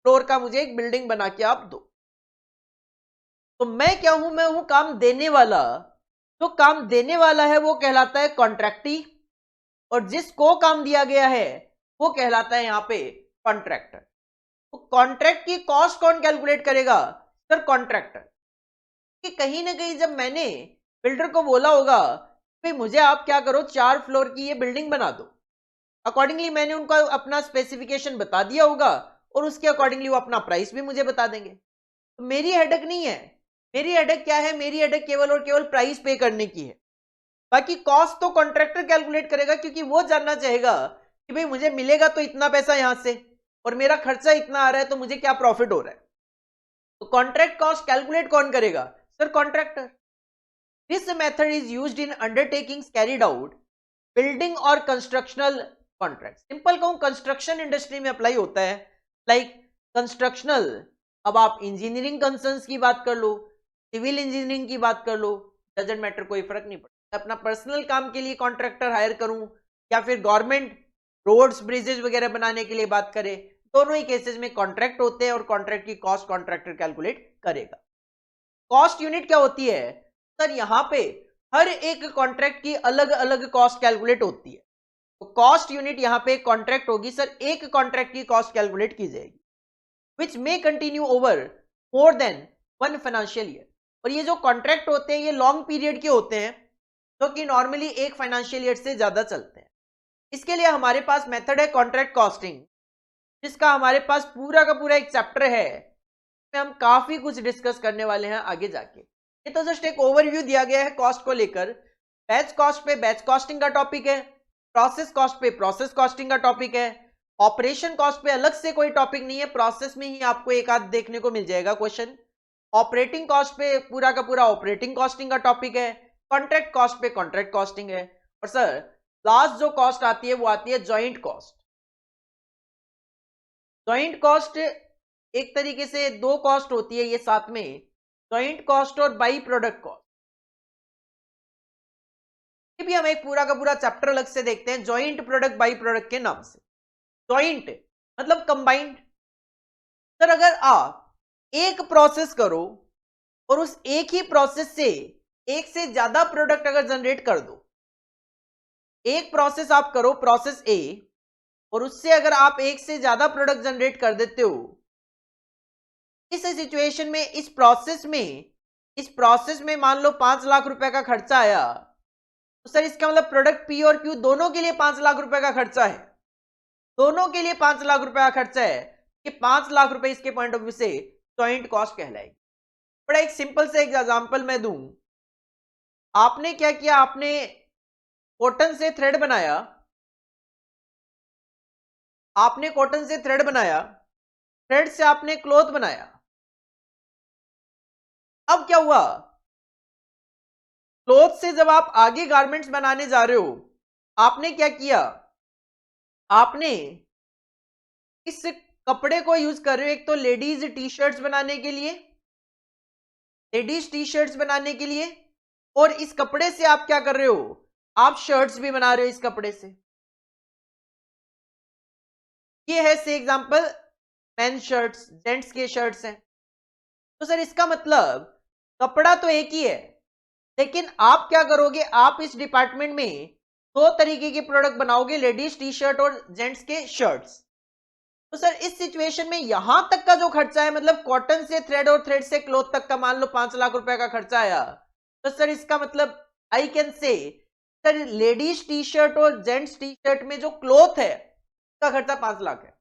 फ्लोर का मुझे एक बिल्डिंग बना के आप दो। तो मैं क्या हूं, मैं हूं काम देने वाला। तो काम देने वाला है वो कहलाता है कॉन्ट्रैक्टी, और जिसको काम दिया गया है वो कहलाता है यहां पे कॉन्ट्रैक्टर। तो कॉन्ट्रैक्ट की कॉस्ट कौन कैलकुलेट करेगा, सर कॉन्ट्रैक्टर। कि कहीं ना कहीं जब मैंने बिल्डर को बोला होगा भाई मुझे आप क्या करो 4 फ्लोर की ये बिल्डिंग बना दो, अकॉर्डिंगली मैंने उनको अपना स्पेसिफिकेशन बता दिया होगा और उसके अकॉर्डिंगली वो अपना प्राइस भी मुझे बता देंगे। तो मेरी हेडेक नहीं है, मेरी हेडेक क्या है, मेरी हेडेक केवल और केवल प्राइस पे करने की है। बाकी कॉस्ट तो कॉन्ट्रैक्टर कैलकुलेट करेगा, क्योंकि वो जानना चाहेगा कि भाई मुझे मिलेगा तो इतना पैसा यहां से और मेरा खर्चा इतना आ रहा है, तो मुझे क्या प्रॉफिट हो रहा है। तो कॉन्ट्रैक्ट कॉस्ट कैलकुलेट कौन करेगा, sir contractor. This method is used in undertakings carried out building और कंस्ट्रक्शनल कॉन्ट्रैक्ट। सिंपल कहूं कंस्ट्रक्शन इंडस्ट्री में अप्लाई होता है, लाइक कंस्ट्रक्शनल। अब आप इंजीनियरिंग कंसर्न्स की बात कर लो, सिविल इंजीनियरिंग की बात कर लो, डजंट मैटर, कोई फर्क नहीं पड़ता। अपना पर्सनल काम के लिए कॉन्ट्रैक्टर हायर करूं या फिर गवर्नमेंट रोड्स ब्रिजेस वगैरह बनाने के लिए बात करें, दोनों ही केसेस में कॉन्ट्रैक्ट होते हैं और कॉन्ट्रैक्ट की कॉस्ट कॉन्ट्रैक्टर कैलकुलेट करेगा। कॉस्ट यूनिट क्या होती है, सर यहां पे हर एक कॉन्ट्रैक्ट की अलग अलग कॉस्ट कैलकुलेट होती है। तो कॉस्ट यूनिट यहां पे कॉन्ट्रैक्ट होगी, सर एक कॉन्ट्रैक्ट की कॉस्ट कैलकुलेट की जाएगी, which may continue over more than 1 financial year. और ये जो कॉन्ट्रैक्ट होते हैं ये लॉन्ग पीरियड के होते हैं, जो कि नॉर्मली एक फाइनेंशियल ईयर से ज्यादा चलते हैं। इसके लिए हमारे पास मेथड है कॉन्ट्रैक्ट कॉस्टिंग, जिसका हमारे पास पूरा का पूरा एक चैप्टर है, में हम काफी कुछ डिस्कस करने वाले हैं आगे जाके। ये तो जस्ट एक ओवरव्यू दिया गया है कॉस्ट को लेकर। बैच कॉस्ट पे बैच कॉस्टिंग का टॉपिक है, प्रोसेस कॉस्ट पे प्रोसेस कॉस्टिंग का टॉपिक है, ऑपरेशन कॉस्ट पे अलग से कोई टॉपिक नहीं है, प्रोसेस में ही आपको एक आध देखने को मिल जाएगा क्वेश्चन। ऑपरेटिंग कॉस्ट पे पूरा का पूरा ऑपरेटिंग कॉस्टिंग का टॉपिक है, कॉन्ट्रैक्ट कॉस्ट पे कॉन्ट्रैक्ट कॉस्टिंग है, और सर लास्ट जो कॉस्ट आती है वो आती है जॉइंट कॉस्ट। जॉइंट कॉस्ट एक तरीके से दो कॉस्ट होती है ये साथ में, जॉइंट कॉस्ट और बाई प्रोडक्ट कॉस्ट। ये भी हम एक पूरा का पूरा चैप्टर अलग से देखते हैं जॉइंट प्रोडक्ट बाई प्रोडक्ट के नाम से। जॉइंट मतलब कंबाइंड। सर अगर आप एक प्रोसेस करो और उस एक ही प्रोसेस से एक से ज्यादा प्रोडक्ट अगर जनरेट कर दो, एक प्रोसेस आप करो प्रोसेस ए, और उससे अगर आप एक से ज्यादा प्रोडक्ट जनरेट कर देते हो, इस सिचुएशन में इस प्रोसेस में मान लो 5 लाख रुपए का खर्चा आया, तो सर इसका मतलब प्रोडक्ट पी और क्यू दोनों के लिए 5 लाख रुपए का खर्चा है, दोनों के लिए 5 लाख रुपए का खर्चा है, कि 5 लाख रुपए इसके पॉइंट ऑफ व्यू से जॉइंट कॉस्ट कहलाएगी। बड़ा एक सिंपल से एक एग्जांपल मैं दूं। आपने क्या किया, आपने कॉटन से थ्रेड बनाया, आपने कॉटन से थ्रेड बनाया, थ्रेड से आपने क्लॉथ बनाया। अब क्या हुआ, क्लॉथ से जब आप आगे गारमेंट्स बनाने जा रहे हो, आपने क्या किया, आपने इस कपड़े को यूज कर रहे हो एक तो लेडीज टी शर्ट्स बनाने के लिए, लेडीज टी शर्ट्स बनाने के लिए, और इस कपड़े से आप क्या कर रहे हो, आप शर्ट्स भी बना रहे हो इस कपड़े से। ये है से एग्जांपल मेन शर्ट्स, जेंट्स के शर्ट्स हैं। तो सर इसका मतलब कपड़ा तो एक ही है, लेकिन आप क्या करोगे, आप इस डिपार्टमेंट में दो तरीके के प्रोडक्ट बनाओगे, लेडीज टी शर्ट और जेंट्स के शर्ट्स। तो सर इस सिचुएशन में यहां तक का जो खर्चा है, मतलब कॉटन से थ्रेड और थ्रेड से क्लॉथ तक का मान लो 5 लाख रुपए का खर्चा आया, तो सर इसका मतलब I can say sir ladies T shirt और जेंट्स टी शर्ट में जो क्लॉथ है उसका खर्चा 5 लाख है,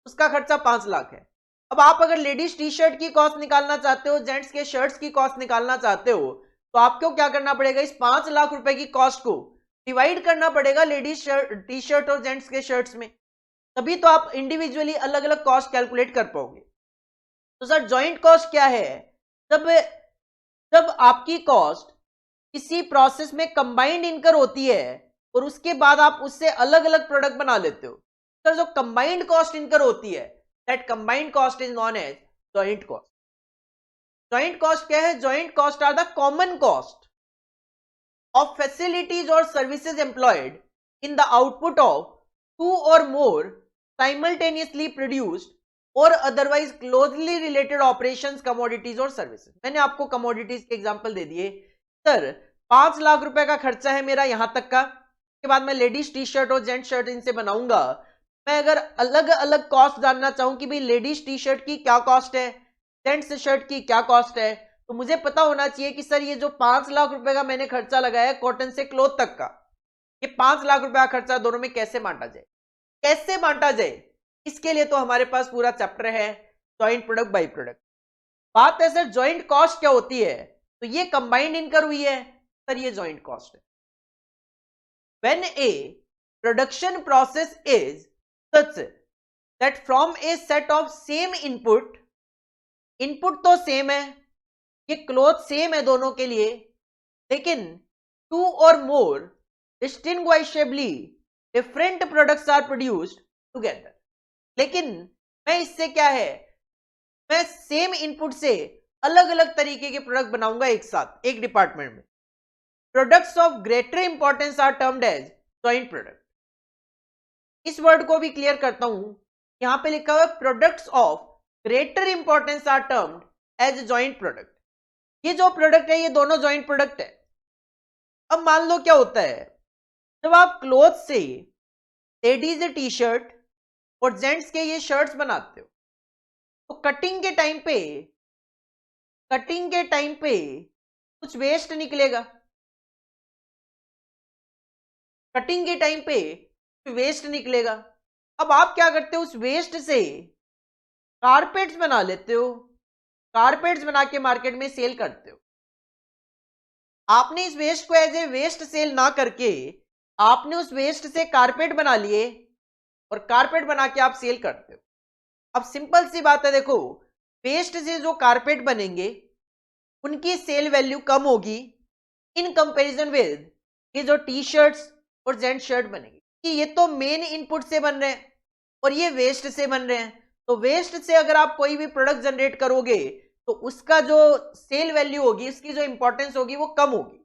उसका खर्चा 5 लाख है। अब आप अगर लेडीज टी शर्ट की कॉस्ट निकालना चाहते हो, जेंट्स के शर्ट्स की कॉस्ट निकालना चाहते हो, तो आपको क्या करना पड़ेगा, इस 5 लाख रुपए की कॉस्ट को डिवाइड करना पड़ेगा लेडीज टी शर्ट और जेंट्स के शर्ट्स में, तभी तो आप इंडिविजुअली अलग अलग कॉस्ट कैलकुलेट कर पाओगे। तो सर जॉइंट कॉस्ट क्या है, जब जब आपकी कॉस्ट किसी प्रोसेस में कंबाइंड इनकर होती है और उसके बाद आप उससे अलग अलग प्रोडक्ट बना लेते हो। सर जो कंबाइंड कॉस्ट इनकर होती है, that combined cost is known as joint cost. Joint cost क्या है, joint cost are the common cost of facilities और services employed in the output of 2 or more simultaneously produced or otherwise closely related operations, commodities और services। मैंने आपको commodities के example दे दिए। Sir 5 lakh रुपए का खर्चा है मेरा यहां तक का, के बाद मैं लेडीज टी शर्ट और जेंट शर्ट इनसे बनाऊंगा। मैं अगर अलग अलग कॉस्ट जानना चाहूं कि भाई लेडीज टी शर्ट की क्या कॉस्ट है, जेंट्स शर्ट की क्या कॉस्ट है, तो मुझे पता होना चाहिए कि सर ये जो 5 लाख रुपए का मैंने खर्चा लगाया कॉटन से क्लॉथ तक का, ये 5 लाख रुपए का खर्चा दोनों में कैसे बांटा जाए, कैसे बांटा जाए। इसके लिए तो हमारे पास पूरा चैप्टर है जॉइंट प्रोडक्ट बाई प्रोडक्ट। बात है सर जॉइंट कॉस्ट क्या होती है, तो ये कंबाइंड इनकर हुई है, सर ये जॉइंट कॉस्ट है। When A production process is such that from A set of same input, input तो सेम है, ये क्लॉथ सेम है दोनों के लिए, लेकिन 2 or more distinguishably different products are produced together। लेकिन मैं इससे क्या है, मैं सेम इनपुट से अलग अलग तरीके के प्रोडक्ट बनाऊंगा एक साथ एक डिपार्टमेंट में। Products of greater importance are termed as joint product. इस वर्ड को भी क्लियर करता हूं, यहां पे लिखा हुआ है products of greater importance are termed as joint product. ये जो प्रोडक्ट है ये दोनों जॉइंट प्रोडक्ट है। अब मान लो क्या होता है, जब आप क्लॉथ से लेडीज टी शर्ट और जेंट्स के ये शर्ट्स बनाते हो, तो कटिंग के टाइम पे कुछ वेस्ट निकलेगा, कटिंग के टाइम पे वेस्ट निकलेगा। अब आप क्या करते हो, उस वेस्ट से कारपेट्स बना लेते हो, कारपेट्स बना के मार्केट में सेल करते हो। आपने इस वेस्ट को एज ए वेस्ट सेल ना करके आपने उस वेस्ट से कारपेट बना लिए और कारपेट बना के आप सेल करते हो। अब सिंपल सी बात है, देखो वेस्ट से जो कारपेट बनेंगे उनकी सेल वैल्यू कम होगी इन कंपैरिजन विद ये जो टी शर्ट्स और जेंट शर्ट बनेगी, कि ये तो मेन इनपुट से बन रहे हैं और ये वेस्ट से बन रहे हैं। तो वेस्ट से अगर आप कोई भी प्रोडक्ट जनरेट करोगे तो उसका जो सेल वैल्यू होगी, उसकी जो इंपॉर्टेंस होगी वो कम होगी।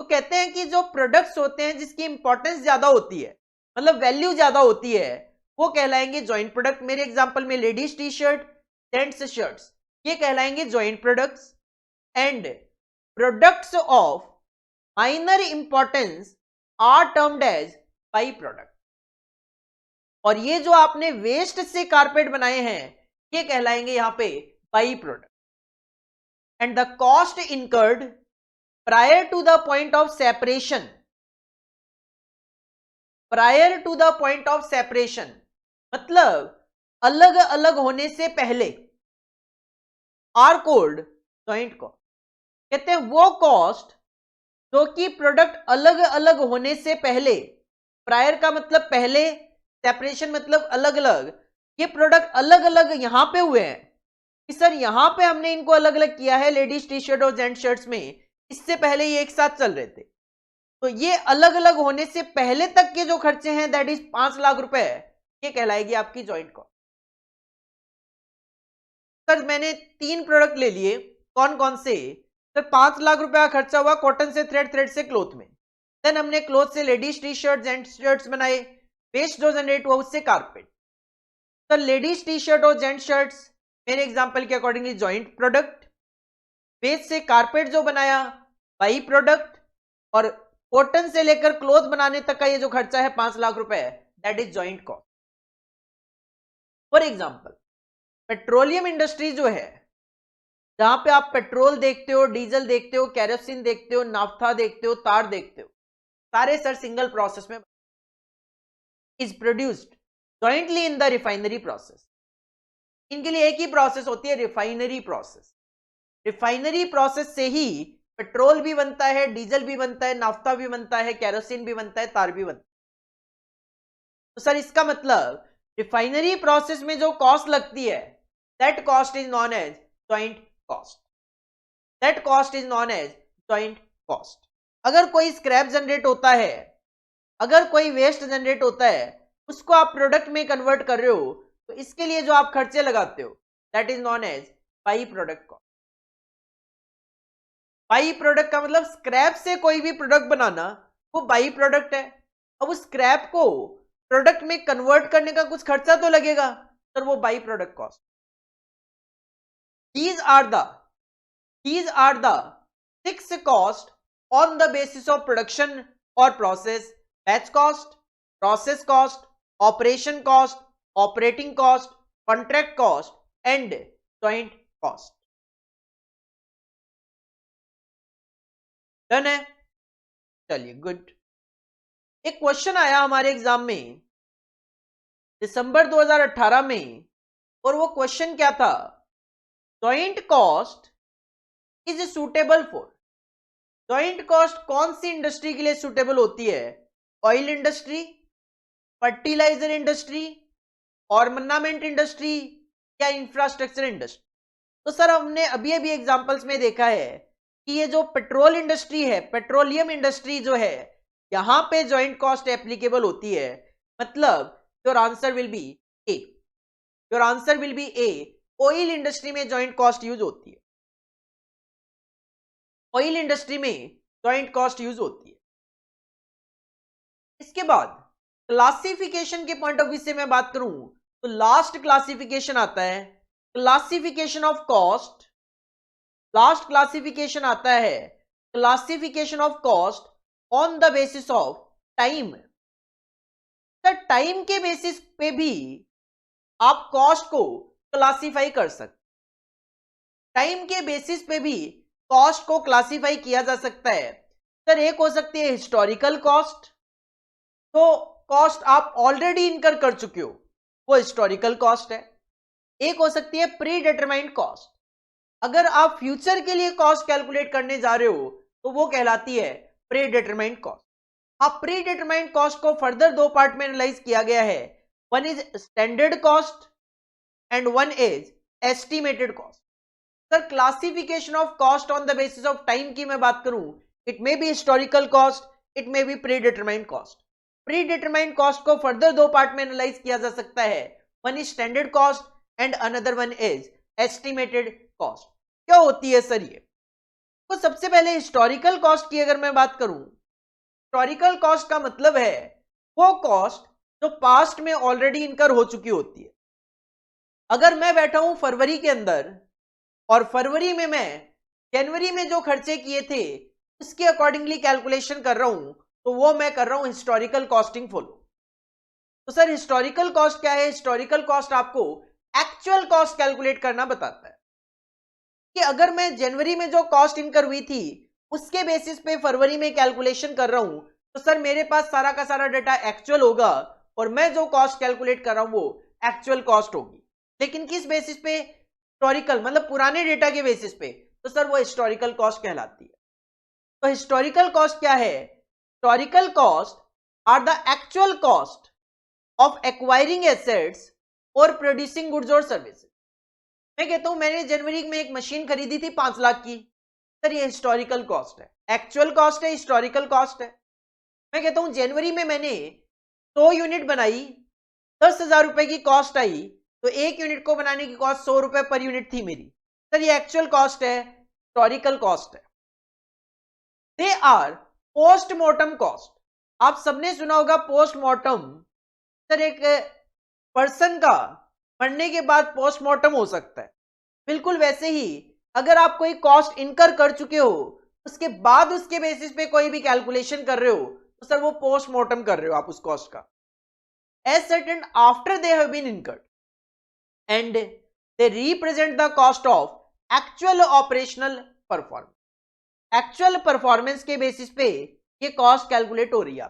तो कहते हैं कि जो प्रोडक्ट्स होते हैं जिसकी इंपॉर्टेंस ज्यादा होती है, मतलब वैल्यू ज्यादा होती है, वो कहलाएंगे जॉइंट प्रोडक्ट। मेरे एग्जांपल में ladies T shirt, gents shirts, ये कहलाएंगे joint products. And products of minor importance are termed as by product. और ये जो आपने वेस्ट से कारपेट बनाए हैं ये कहलाएंगे यहां पे by product. And the cost incurred prior to the point of separation, prior to the point of separation मतलब अलग अलग होने से पहले, आर कॉल्ड जॉइंट कॉस्ट। कहते हैं वो कॉस्ट जो कि प्रोडक्ट अलग अलग होने से पहले, प्रायर का मतलब पहले, सेपरेशन मतलब अलग अलग, ये प्रोडक्ट अलग अलग यहां पे हुए हैं कि सर यहां पे हमने इनको अलग अलग किया है लेडीज टी शर्ट और जेंट शर्ट्स में, इससे पहले ये एक साथ चल रहे थे। तो ये अलग अलग होने से पहले तक के जो खर्चे हैं दैट इज 5 लाख रुपए, ये कहलाएगी आपकी जॉइंट कॉस्ट। सर मैंने 3 प्रोडक्ट ले लिए, कौन कौन से, सर 5 लाख रुपए का खर्चा हुआ कॉटन से, थ्रेड से क्लोथ में। देन हमने क्लोथ से ladies T shirt gent shirts बनाए, वेस्ट जो जनरेट हुआ उससे carpet. Sir ladies T shirt और जेंट शर्ट्स मेरे एग्जांपल के अकॉर्डिंगली जॉइंट प्रोडक्ट, वेस्ट से कारपेट जो बनाया बाई प्रोडक्ट, और कॉटन से लेकर क्लोथ बनाने तक का ये जो खर्चा है 5 लाख रुपए that is joint cost. For example petroleum industry जो है, जहां पे आप पेट्रोल देखते हो, डीजल देखते हो, कैरोसिन देखते हो, नाफ्था देखते हो, तार देखते हो, सारे सर सिंगल प्रोसेस में is produced jointly in the refinery process. इनके लिए एक ही प्रोसेस होती है, रिफाइनरी प्रोसेस। रिफाइनरी प्रोसेस से ही पेट्रोल भी बनता है, डीजल भी बनता है, नाफ्ता भी बनता है, कैरोसिन भी बनता है, तार भी बनता है। तो सर इसका मतलब रिफाइनरी प्रोसेस में जो कॉस्ट लगती है that cost is known as joint cost, that cost is known as joint cost. अगर कोई स्क्रैप जनरेट होता है, अगर कोई वेस्ट जनरेट होता है, उसको आप प्रोडक्ट में कन्वर्ट कर रहे हो, तो इसके लिए जो आप खर्चे लगाते हो that is known as by product cost. By product का मतलब स्क्रैप से कोई भी प्रोडक्ट बनाना वो बाई प्रोडक्ट है। अब उस स्क्रैप को प्रोडक्ट में कन्वर्ट करने का कुछ खर्चा तो लगेगा, सर वो by product cost. These are the fixed cost on the basis of production or process, batch cost, process cost, operation cost, operating cost, contract cost and joint cost. Done है, चलिए good. एक question आया हमारे exam में दिसंबर 2018 में, और वो question क्या था, joint cost is suitable for, joint cost कौन सी इंडस्ट्री के लिए सुटेबल होती है, oil industry, fertiliser industry, ornament industry या इंफ्रास्ट्रक्चर इंडस्ट्री। तो सर हमने अभी अभी एग्जांपल्स में देखा है कि ये जो पेट्रोल इंडस्ट्री है, पेट्रोलियम इंडस्ट्री जो है, यहां पे जॉइंट कॉस्ट एप्लीकेबल होती है। मतलब your answer will be A, your answer will be A. Oil industry में जॉइंट कॉस्ट यूज होती है, ऑयल इंडस्ट्री में जॉइंट कॉस्ट यूज होती है। इसके बाद क्लासिफिकेशन के पॉइंट ऑफ व्यू से मैं बात करूं तो लास्ट क्लासिफिकेशन आता है classification of cost, last classification आता है classification of cost on the basis of time. Sir time के बेसिस पे भी आप कॉस्ट को क्लासिफाई कर सकते, टाइम के बेसिस पे भी कॉस्ट को क्लासिफाई किया जा सकता है। सर एक हो सकती है हिस्टोरिकल कॉस्ट, तो कॉस्ट आप ऑलरेडी इनकर कर चुके हो, वो हिस्टोरिकल कॉस्ट है। एक हो सकती है प्री डिटरमाइंड कॉस्ट, अगर आप फ्यूचर के लिए कॉस्ट कैलकुलेट करने जा रहे हो तो वो कहलाती है प्री डिटरमाइंड कॉस्ट। अब प्री डिटरमाइंड कॉस्ट को फर्दर दो पार्ट में एनालाइज किया गया है, one is standard cost and one is estimated cost. Sir classification of cost on the basis of time की मैं बात करूं, it may be historical cost, it may be pre determined cost. Pre determined cost को further दो part में analyse किया जा सकता है, one is standard cost and another one is estimated cost. क्या होती है सर ये? तो सबसे पहले हिस्टोरिकल कॉस्ट की अगर मैं बात करूं, हिस्टोरिकल कॉस्ट का मतलब है वो कॉस्ट जो पास्ट में ऑलरेडी इनकर हो चुकी होती है। अगर मैं बैठा हूं फरवरी के अंदर और फरवरी में मैं जनवरी में जो खर्चे किए थे उसके अकॉर्डिंगली कैलकुलेशन कर रहा हूं, तो वो मैं कर रहा हूं हिस्टोरिकल कॉस्टिंग फॉलो। तो सर हिस्टोरिकल कॉस्ट क्या है? हिस्टोरिकल कॉस्ट आपको एक्चुअल कॉस्ट कैलकुलेट करना बताता है कि अगर मैं जनवरी में जो कॉस्ट इनकर हुई थी उसके बेसिस पे फरवरी में कैलकुलेशन कर रहा हूं, तो सर मेरे पास सारा का सारा डेटा एक्चुअल होगा और मैं जो कॉस्ट कैलकुलेट कर रहा हूं वो एक्चुअल कॉस्ट होगी। लेकिन किस बेसिस पे? हिस्टोरिकल, मतलब पुराने डेटा के बेसिस पे, तो सर वो हिस्टोरिकल कॉस्ट कहलाती है। तो हिस्टोरिकल कॉस्ट क्या है? Historical cost are the actual cost of acquiring assets और प्रोड्यूसिंग गुड्स और सर्विसेज। मैं कहता हूं मैंने जनवरी में एक मशीन खरीदी थी 5 लाख की, सर ये हिस्टोरिकल कॉस्ट है, एक्चुअल कॉस्ट है, हिस्टोरिकल कॉस्ट है। मैं कहता हूं जनवरी में मैंने 100 यूनिट बनाई, 10,000 रुपए की कॉस्ट आई, तो एक यूनिट को बनाने की कॉस्ट 100 रुपए पर यूनिट थी मेरी, सर ये एक्चुअल कॉस्ट है, हिस्टोरिकल कॉस्ट है। They are postmortem cost. आप सबने सुना होगा पोस्टमार्टम, सर एक पर्सन का मरने के बाद पोस्टमार्टम हो सकता है। बिल्कुल वैसे ही अगर आप कोई कॉस्ट इनकर कर चुके हो उसके बाद उसके बेसिस पे कोई भी कैलकुलेशन कर रहे हो, तो सर वो पोस्टमार्टम कर रहे हो आप उस कॉस्ट का। Ascertained after they have been incurred and they represent the cost of actual operational performance. Actual performance के बेसिस पे ये कॉस्ट कैलकुलेट हो रही है।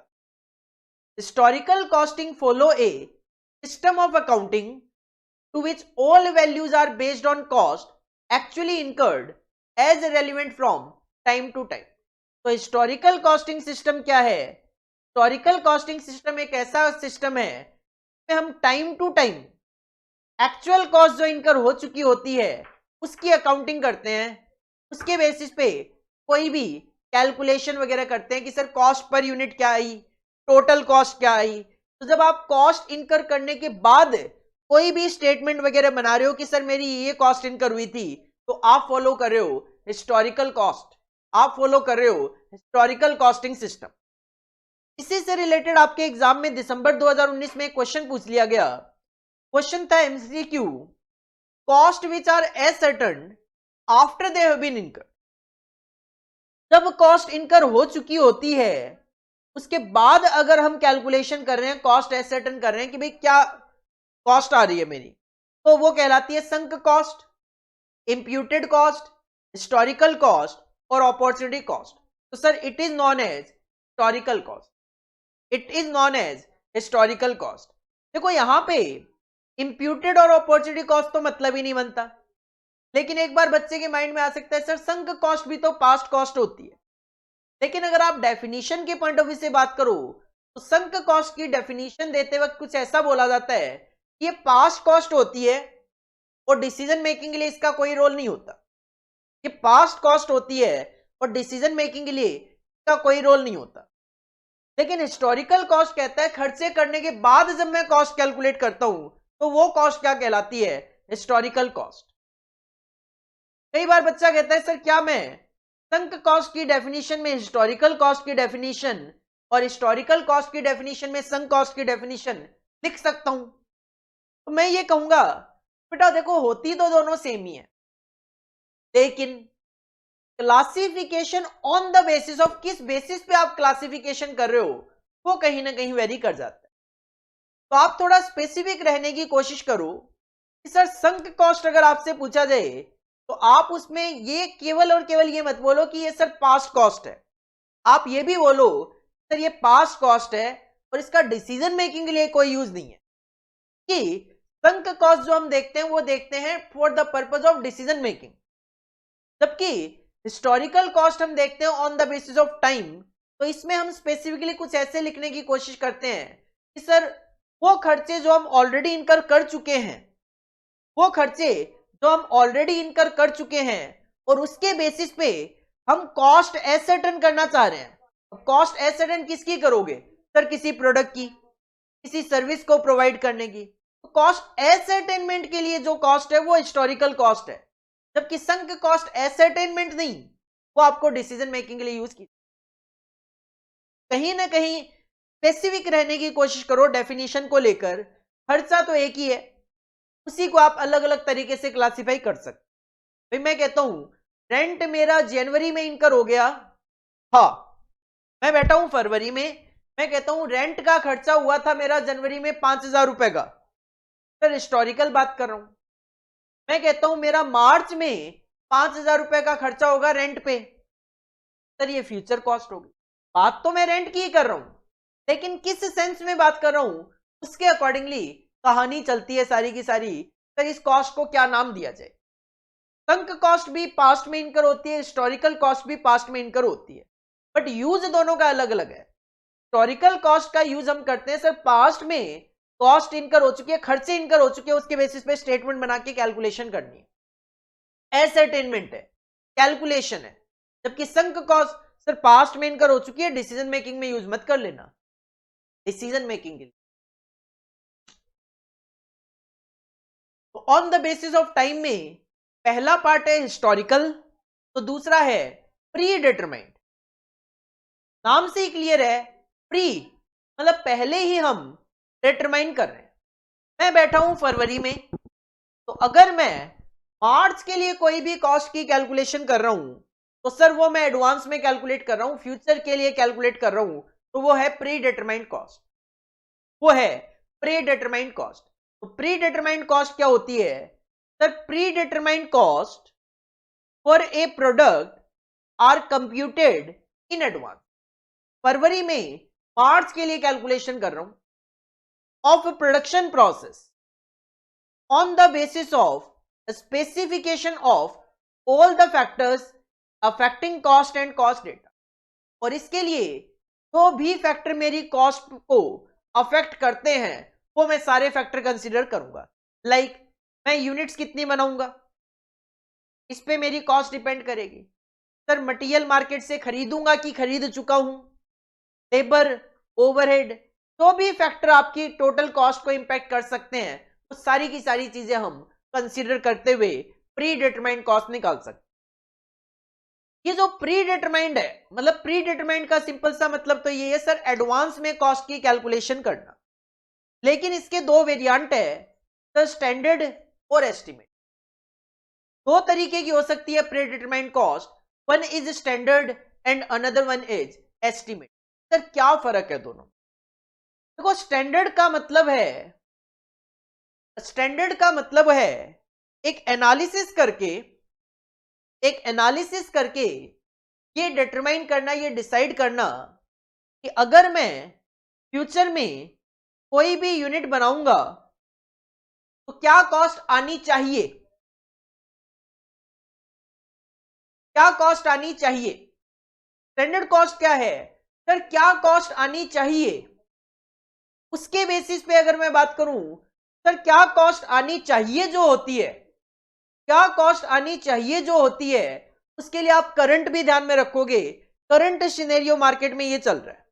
Historical costing follow a system of accounting to which all values are based on cost actually incurred as relevant from time to time। तो historical costing system क्या है? Historical costing system एक ऐसा system है कि हम time to time actual cost जो incur हो चुकी होती है उसकी अकाउंटिंग करते हैं, उसके बेसिस पे कोई भी कैलकुलेशन वगैरह करते हैं कि सर कॉस्ट पर यूनिट क्या आई, टोटल कॉस्ट क्या आई। तो जब आप कॉस्ट इनकर करने के बाद कोई भी स्टेटमेंट वगैरह बना रहे हो कि सर मेरी ये कॉस्ट इनकर हुई थी, तो आप फॉलो कर रहे हो हिस्टोरिकल कॉस्ट, आप फॉलो कर रहे हो हिस्टोरिकल कॉस्टिंग सिस्टम। इसी से रिलेटेड आपके एग्जाम में दिसंबर 2019 में एक क्वेश्चन पूछ लिया गया। क्वेश्चन था MCQ, cost which are ascertained after they have been incurred. जब कॉस्ट इनकर हो चुकी होती है उसके बाद अगर हम कैलकुलेशन कर रहे हैं, कॉस्ट एज सर्टेन कर रहे हैं कि भाई क्या कॉस्ट आ रही है मेरी, तो वो कहलाती है sunk cost, imputed cost, historical cost और अपॉर्चुनिटी कॉस्ट। तो sir it is known as historical cost, it is known as historical cost. देखो यहां पे इंप्यूटेड और अपॉर्चुनिटी कॉस्ट तो मतलब ही नहीं बनता, लेकिन एक बार बच्चे के माइंड में आ सकता है सर संक कॉस्ट भी तो पास्ट कॉस्ट होती है। लेकिन अगर आप डेफिनेशन के पॉइंट ऑफ व्यू से बात करो तो संक कॉस्ट की डेफिनेशन देते वक्त कुछ ऐसा बोला जाता है ये पास्ट कॉस्ट होती है और डिसीजन मेकिंग के लिए इसका कोई रोल नहीं होता। ये पास्ट कॉस्ट होती है और डिसीजन मेकिंग के लिए इसका कोई रोल नहीं होता। लेकिन हिस्टोरिकल कॉस्ट कहता है खर्चे करने के बाद जब मैं कॉस्ट कैलकुलेट करता हूं तो वो कॉस्ट क्या कहलाती है? Historical cost. कई बार बच्चा कहता है सर क्या मैं संक कॉस्ट की डेफिनेशन में हिस्टोरिकल कॉस्ट की डेफिनेशन और हिस्टोरिकल कॉस्ट की डेफिनेशन में संक कॉस्ट की डेफिनेशन लिख सकता हूं? तो मैं ये कहूंगा बेटा देखो होती तो दोनों सेम ही है, लेकिन classification on the basis of किस बेसिस पे आप क्लासिफिकेशन कर रहे हो वो कहीं ना कहीं वेरी कर जाता है। तो आप थोड़ा स्पेसिफिक रहने की कोशिश करो कि सर संक कॉस्ट अगर आपसे पूछा जाए तो आप उसमें ये केवल और केवल ये मत बोलो कि ये सर पास्ट कॉस्ट है, आप ये भी बोलो सर ये पास्ट कॉस्ट है और इसका डिसीजन मेकिंग के लिए कोई यूज नहीं है। कि संक कॉस्ट जो हम देखते हैं वो देखते हैं for the purpose of decision making, जबकि हिस्टोरिकल कॉस्ट हम देखते हैं on the basis of time. तो इसमें हम स्पेसिफिकली कुछ ऐसे लिखने की कोशिश करते हैं कि सर वो खर्चे जो हम ऑलरेडी इनकर कर चुके हैं, वो खर्चे जो हम ऑलरेडी इनकर कर चुके हैं और उसके बेसिस पे हम कॉस्ट एसेटन करना चाह रहे हैं। कॉस्ट एसेटन किसकी करोगे सर? किसी प्रोडक्ट की, किसी सर्विस को प्रोवाइड करने की। तो कॉस्ट एसेटेनमेंट के लिए जो कॉस्ट है वो हिस्टोरिकल कॉस्ट है, जबकि संक कॉस्ट एसेटेनमेंट नहीं, वो आपको डिसीजन मेकिंग के लिए यूज की। कहीं ना कहीं स्पेसिफिक रहने की कोशिश करो डेफिनेशन को लेकर। खर्चा तो एक ही है, उसी को आप अलग अलग तरीके से क्लासिफाई कर सकते। मैं कहता हूं रेंट मेरा जनवरी में इनकर हो गया, हाँ मैं बैठा हूं फरवरी में, मैं कहता हूं रेंट का खर्चा हुआ था मेरा जनवरी में 5,000 रुपए का, सर हिस्टोरिकल बात कर रहा हूं। मैं कहता हूं मेरा मार्च में 5,000 रुपए का खर्चा होगा रेंट पे, सर ये फ्यूचर कॉस्ट होगी। बात तो मैं रेंट की ही कर रहा हूं, लेकिन किस सेंस में बात कर रहा हूं उसके अकॉर्डिंगली कहानी चलती है सारी की सारी। सर इस कॉस्ट को क्या नाम दिया जाए? संक कॉस्ट भी पास्ट में इनकर होती है, हिस्टोरिकल कॉस्ट भी पास्ट में इनकर होती है, बट यूज दोनों का अलग अलग है। हिस्टोरिकल कॉस्ट का यूज हम करते हैं सर पास्ट में कॉस्ट इनकर हो चुकी है, खर्चे इनकर हो चुके हैं, उसके बेसिस पे स्टेटमेंट बना के कैलकुलेशन करनी है, एसेटेनमेंट है, कैलकुलेशन है। जबकि संक कॉस्ट सर पास्ट में इनकर हो चुकी है, डिसीजन मेकिंग में यूज मत कर लेना, डिसीजन मेकिंग के लिए। तो on the basis of time में पहला पार्ट है हिस्टोरिकल, तो दूसरा है प्री डिटरमाइंड। नाम से ही क्लियर है, प्री मतलब पहले ही हम डिटरमाइन कर रहे हैं। मैं बैठा हूं फरवरी में, तो अगर मैं मार्च के लिए कोई भी कॉस्ट की कैलकुलेशन कर रहा हूं तो सर वो मैं एडवांस में कैलकुलेट कर रहा हूं, फ्यूचर के लिए कैलकुलेट कर रहा हूं, तो वो है प्री डिटरमाइंड कॉस्ट, वो है प्री डिटरमाइंड कॉस्ट। तो प्री डिटरमाइंड कॉस्ट क्या होती है sir? Pre determined cost for a product are computed in advance. फरवरी में मार्च के लिए कैलकुलेशन कर रहा हूं of production process on the basis of specification of all the factors affecting cost and cost data. और इसके लिए जो भी फैक्टर मेरी कॉस्ट को अफेक्ट करते हैं वो मैं सारे फैक्टर कंसीडर करूंगा। लाइक मैं यूनिट्स कितनी बनाऊंगा, इस पे मेरी कॉस्ट डिपेंड करेगी। सर मटेरियल मार्केट से खरीदूंगा कि खरीद चुका हूं, लेबर, ओवरहेड, जो भी फैक्टर आपकी टोटल कॉस्ट को इंपैक्ट कर सकते हैं वो सारी की सारी चीजें हम कंसीडर करते हुए प्री डिटरमाइंड कॉस्ट निकाल सकते हैं। ये जो प्री डिटरमाइंड है, मतलब प्री डिटरमाइंड का सिंपल सा मतलब तो ये है सर एडवांस में कॉस्ट की कैलकुलेशन करना। लेकिन इसके दो वेरिएंट है सर, स्टैंडर्ड और एस्टिमेट। दो तरीके की हो सकती है pre determined cost, one is standard and another one is estimate. Sir क्या फर्क है दोनों? देखो स्टैंडर्ड का मतलब है एक एनालिसिस करके ये डिटरमाइन करना, ये डिसाइड करना कि अगर मैं फ्यूचर में कोई भी यूनिट बनाऊंगा तो क्या कॉस्ट आनी चाहिए, क्या कॉस्ट आनी चाहिए। स्टैंडर्ड कॉस्ट क्या है सर? क्या कॉस्ट आनी चाहिए, उसके बेसिस पे अगर मैं बात करूं सर क्या कॉस्ट आनी चाहिए जो होती है, क्या कॉस्ट आनी चाहिए जो होती है, उसके लिए आप करंट भी ध्यान में रखोगे। करंट सिनेरियो मार्केट में ये चल रहा है,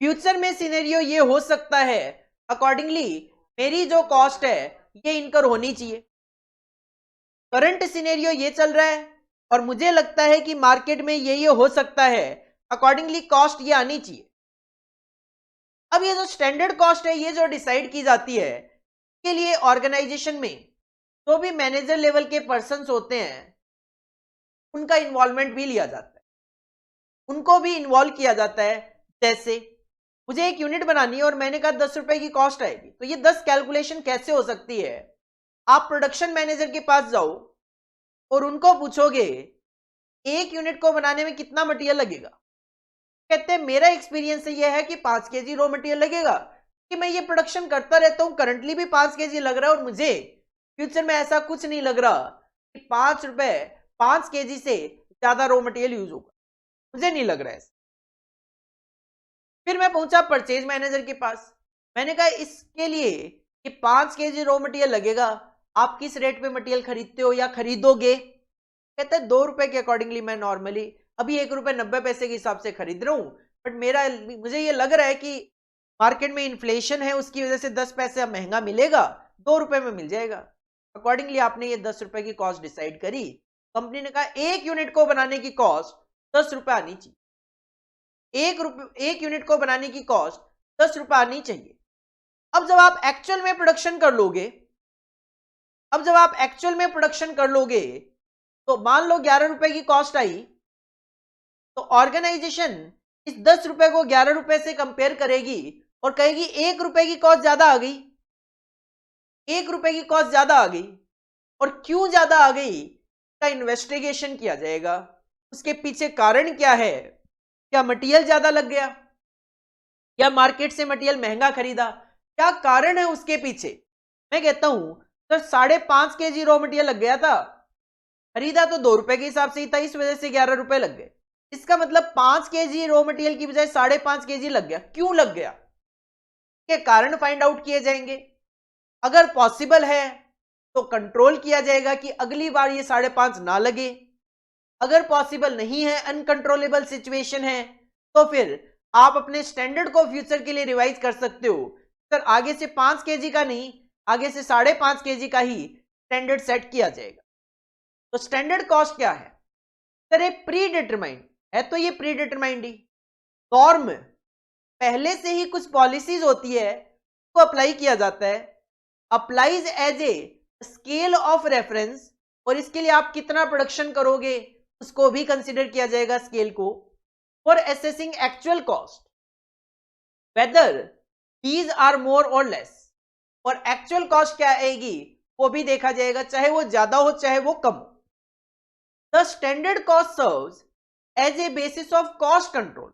फ्यूचर में सिनेरियो ये हो सकता है, अकॉर्डिंगली मेरी जो कॉस्ट है ये इनकर होनी चाहिए। करंट सिनेरियो ये चल रहा है और मुझे लगता है कि मार्केट में ये हो सकता है, अकॉर्डिंगली कॉस्ट ये आनी चाहिए। अब ये जो स्टैंडर्ड कॉस्ट है ये जो डिसाइड की जाती है, के लिए ऑर्गेनाइजेशन में जो भी मैनेजर लेवल के पर्संस होते हैं उनका इन्वॉल्वमेंट भी लिया जाता है, उनको भी इन्वॉल्व किया जाता है। जैसे मुझे एक यूनिट बनानी है और मैंने कहा 10 रुपए की कॉस्ट आएगी, तो ये 10 कैलकुलेशन कैसे हो सकती है? आप प्रोडक्शन मैनेजर के पास जाओ और उनको पूछोगे एक यूनिट को बनाने में कितना मटेरियल लगेगा, कहते हैं मेरा एक्सपीरियंस यह है कि 5 केजी रॉ मटेरियल लगेगा, कि मैं ये प्रोडक्शन करता रहता हूं, करंटली भी 5 केजी लग रहा है और मुझे फ्यूचर में ऐसा कुछ नहीं लग रहा कि 5 रुपए 5 केजी से ज्यादा रॉ मटेरियल यूज होगा, मुझे नहीं लग रहा है। फिर मैं पहुंचा परचेज मैनेजर के पास, मैंने कहा इसके लिए कि 5 केजी रॉ मटेरियल लगेगा, आप किस रेट पे मटेरियल खरीदते हो या खरीदोगे? कहते हैं 2 रुपए के अकॉर्डिंगली मैं नॉर्मली अभी 1 रुपए 90 पैसे के हिसाब से खरीद रहा हूं, बट मुझे ये लग रहा है कि मार्केट में इन्फ्लेशन है, उसकी वजह से 10 पैसे महंगा मिलेगा, 2 रुपए में मिल जाएगा। अकॉर्डिंगली आपने ये 10 रुपए की कॉस्ट डिसाइड करी। कंपनी ने कहा 1 यूनिट को बनाने की कॉस्ट 10 रुपए आनी चाहिए, 1 यूनिट को बनाने की कॉस्ट 10 रुपए आनी चाहिए। अब जब आप एक्चुअल में प्रोडक्शन कर लोगे, तो मान लो 11 रुपए की कॉस्ट आई, तो ऑर्गेनाइजेशन इस 10 रुपए को 11 रुपए से कंपेयर करेगी और कहेगी 1 रुपए की कॉस्ट ज्यादा आ गई, 1 रुपए की कॉस्ट ज्यादा आ गई। और क्यों ज्यादा आ गई का इन्वेस्टिगेशन किया जाएगा, उसके पीछे कारण क्या है, क्या मटेरियल ज्यादा लग गया या मार्केट से मटेरियल महंगा खरीदा, क्या कारण है उसके पीछे। मैं कहता हूं सर 5.5 केजी रॉ मटेरियल लग गया था, खरीदा तो 2 रुपए के हिसाब से ही था, इस वजह से 11 रुपए लग गए। इसका मतलब 5 केजी रॉ मटेरियल की बजाय 5.5 केजी लग गया, क्यों लग गया, के कारण फाइंड आउट किए जाएंगे। अगर पॉसिबल है तो कंट्रोल किया जाएगा कि अगली बार ये 5.5 ना लगे। अगर पॉसिबल नहीं है, अनकंट्रोलेबल सिचुएशन है, तो फिर आप अपने स्टैंडर्ड को फ्यूचर के लिए रिवाइज कर सकते हो। सर आगे से 5 केजी का नहीं, आगे से 5.5 केजी का ही स्टैंडर्ड सेट किया जाएगा। तो स्टैंडर्ड कॉस्ट क्या है सर, ये प्री डिटरमाइंड है, तो ये प्री डिटरमाइंड ही नॉर्म पहले से ही कुछ पॉलिसीज होती है को अप्लाई किया जाता है, applies as a scale of reference, और इसके लिए आप कितना प्रोडक्शन करोगे उसको भी कंसिडर किया जाएगा स्केल को, for assessing actual cost whether these are more और लेस। और एक्चुअल कॉस्ट क्या आएगी वो भी देखा जाएगा, चाहे वो ज्यादा हो चाहे वो कम हो। The standard cost serves as a basis of cost control.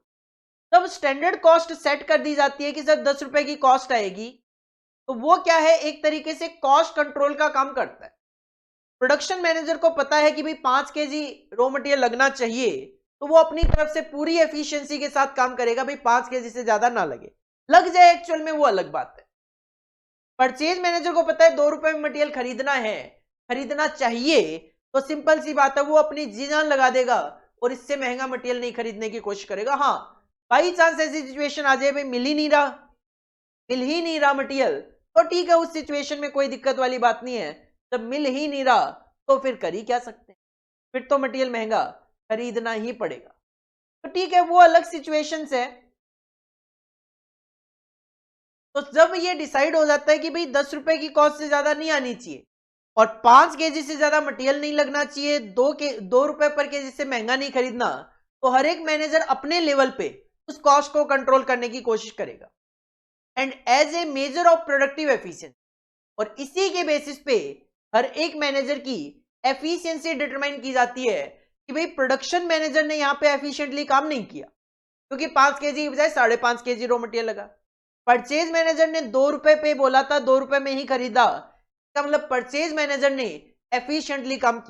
जब स्टैंडर्ड कॉस्ट सेट कर दी जाती है कि सर 10 रुपए की कॉस्ट आएगी, तो वो क्या है, एक तरीके से कॉस्ट कंट्रोल का काम करता है। प्रोडक्शन मैनेजर को पता है कि भाई 5 केजी रॉ मटेरियल लगना चाहिए, तो वो अपनी तरफ से पूरी एफिशिएंसी के साथ काम करेगा, भाई 5 केजी से ज्यादा ना लगे, लग जाए एक्चुअल में वो अलग बात है। परचेज मैनेजर को पता है 2 रुपए में मटेरियल खरीदना चाहिए, तो सिंपल सी बात है वो अपनी जी जान लगा देगा और इससे महंगा मटेरियल नहीं खरीदने की कोशिश करेगा। हाँ बाई चांस ऐसी सिचुएशन आ जाए भाई मिल ही नहीं रहा मटेरियल, तो ठीक है, उस सिचुएशन में कोई दिक्कत वाली बात नहीं है। जब मिल ही नहीं रहा तो फिर कर ही क्या सकते हैं, फिर तो मटेरियल महंगा खरीदना ही पड़ेगा। तो ठीक है, वो अलग सिचुएशंस है। तो जब ये डिसाइड हो जाता है कि भाई 10 रुपए की कॉस्ट से ज्यादा नहीं आनी चाहिए और 5 केजी से ज्यादा मटेरियल नहीं लगना चाहिए, 2 रुपए पर केजी से महंगा नहीं खरीदना, तो हर एक मैनेजर अपने लेवल पे उस कॉस्ट को कंट्रोल करने की कोशिश करेगा and as a measure of productive efficiency. और इसी के बेसिस पे हर एक मैनेजर की एफिशिएंसी डिटरमाइन की जाती है कि भाई प्रोडक्शन मैनेजर ने यहाँ पे एफिशिएंटली काम नहीं किया क्योंकि 5 केजी की बजाय 5.5 केजी रॉ मटेरियल लगा। परचेज मैनेजर ने 2 रुपए पे बोला था, 2 रुपए में ही खरीदा, इसका मतलब परचेज मैनेजर ने एफिशिएंटली काम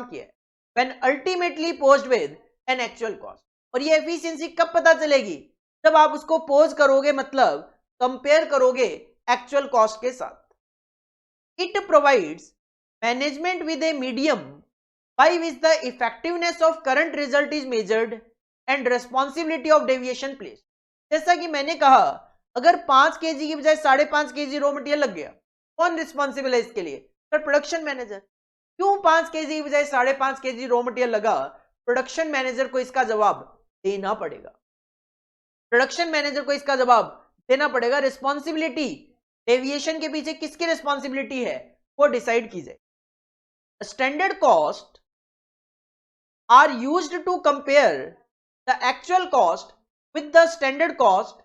किया, when ultimately posed with an actual cost. और ये एफिशिएंसी कब पता चलेगी, जब आप उसको पोज करोगे, मतलब कंपेयर करोगे एक्चुअल कॉस्ट के साथ। It provides management with a medium by which the effectiveness of current result is measured and responsibility of deviation place. जैसा कि मैंने कहा, अगर 5 केजी की बजाय 5.5 केजी रॉ मटेरियल लग गया, कौन रिस्पॉन्सिबल है इसके लिए, सर प्रोडक्शन मैनेजर। क्यों 5 केजी की बजाय 5.5 केजी रॉ मटेरियल लगा, प्रोडक्शन मैनेजर को इसका जवाब देना पड़ेगा। रिस्पॉन्सिबिलिटी डेविएशन के पीछे किसकी रिस्पॉन्सिबिलिटी है वो डिसाइड की जाए। Standard cost are used to compare the actual cost with the standard cost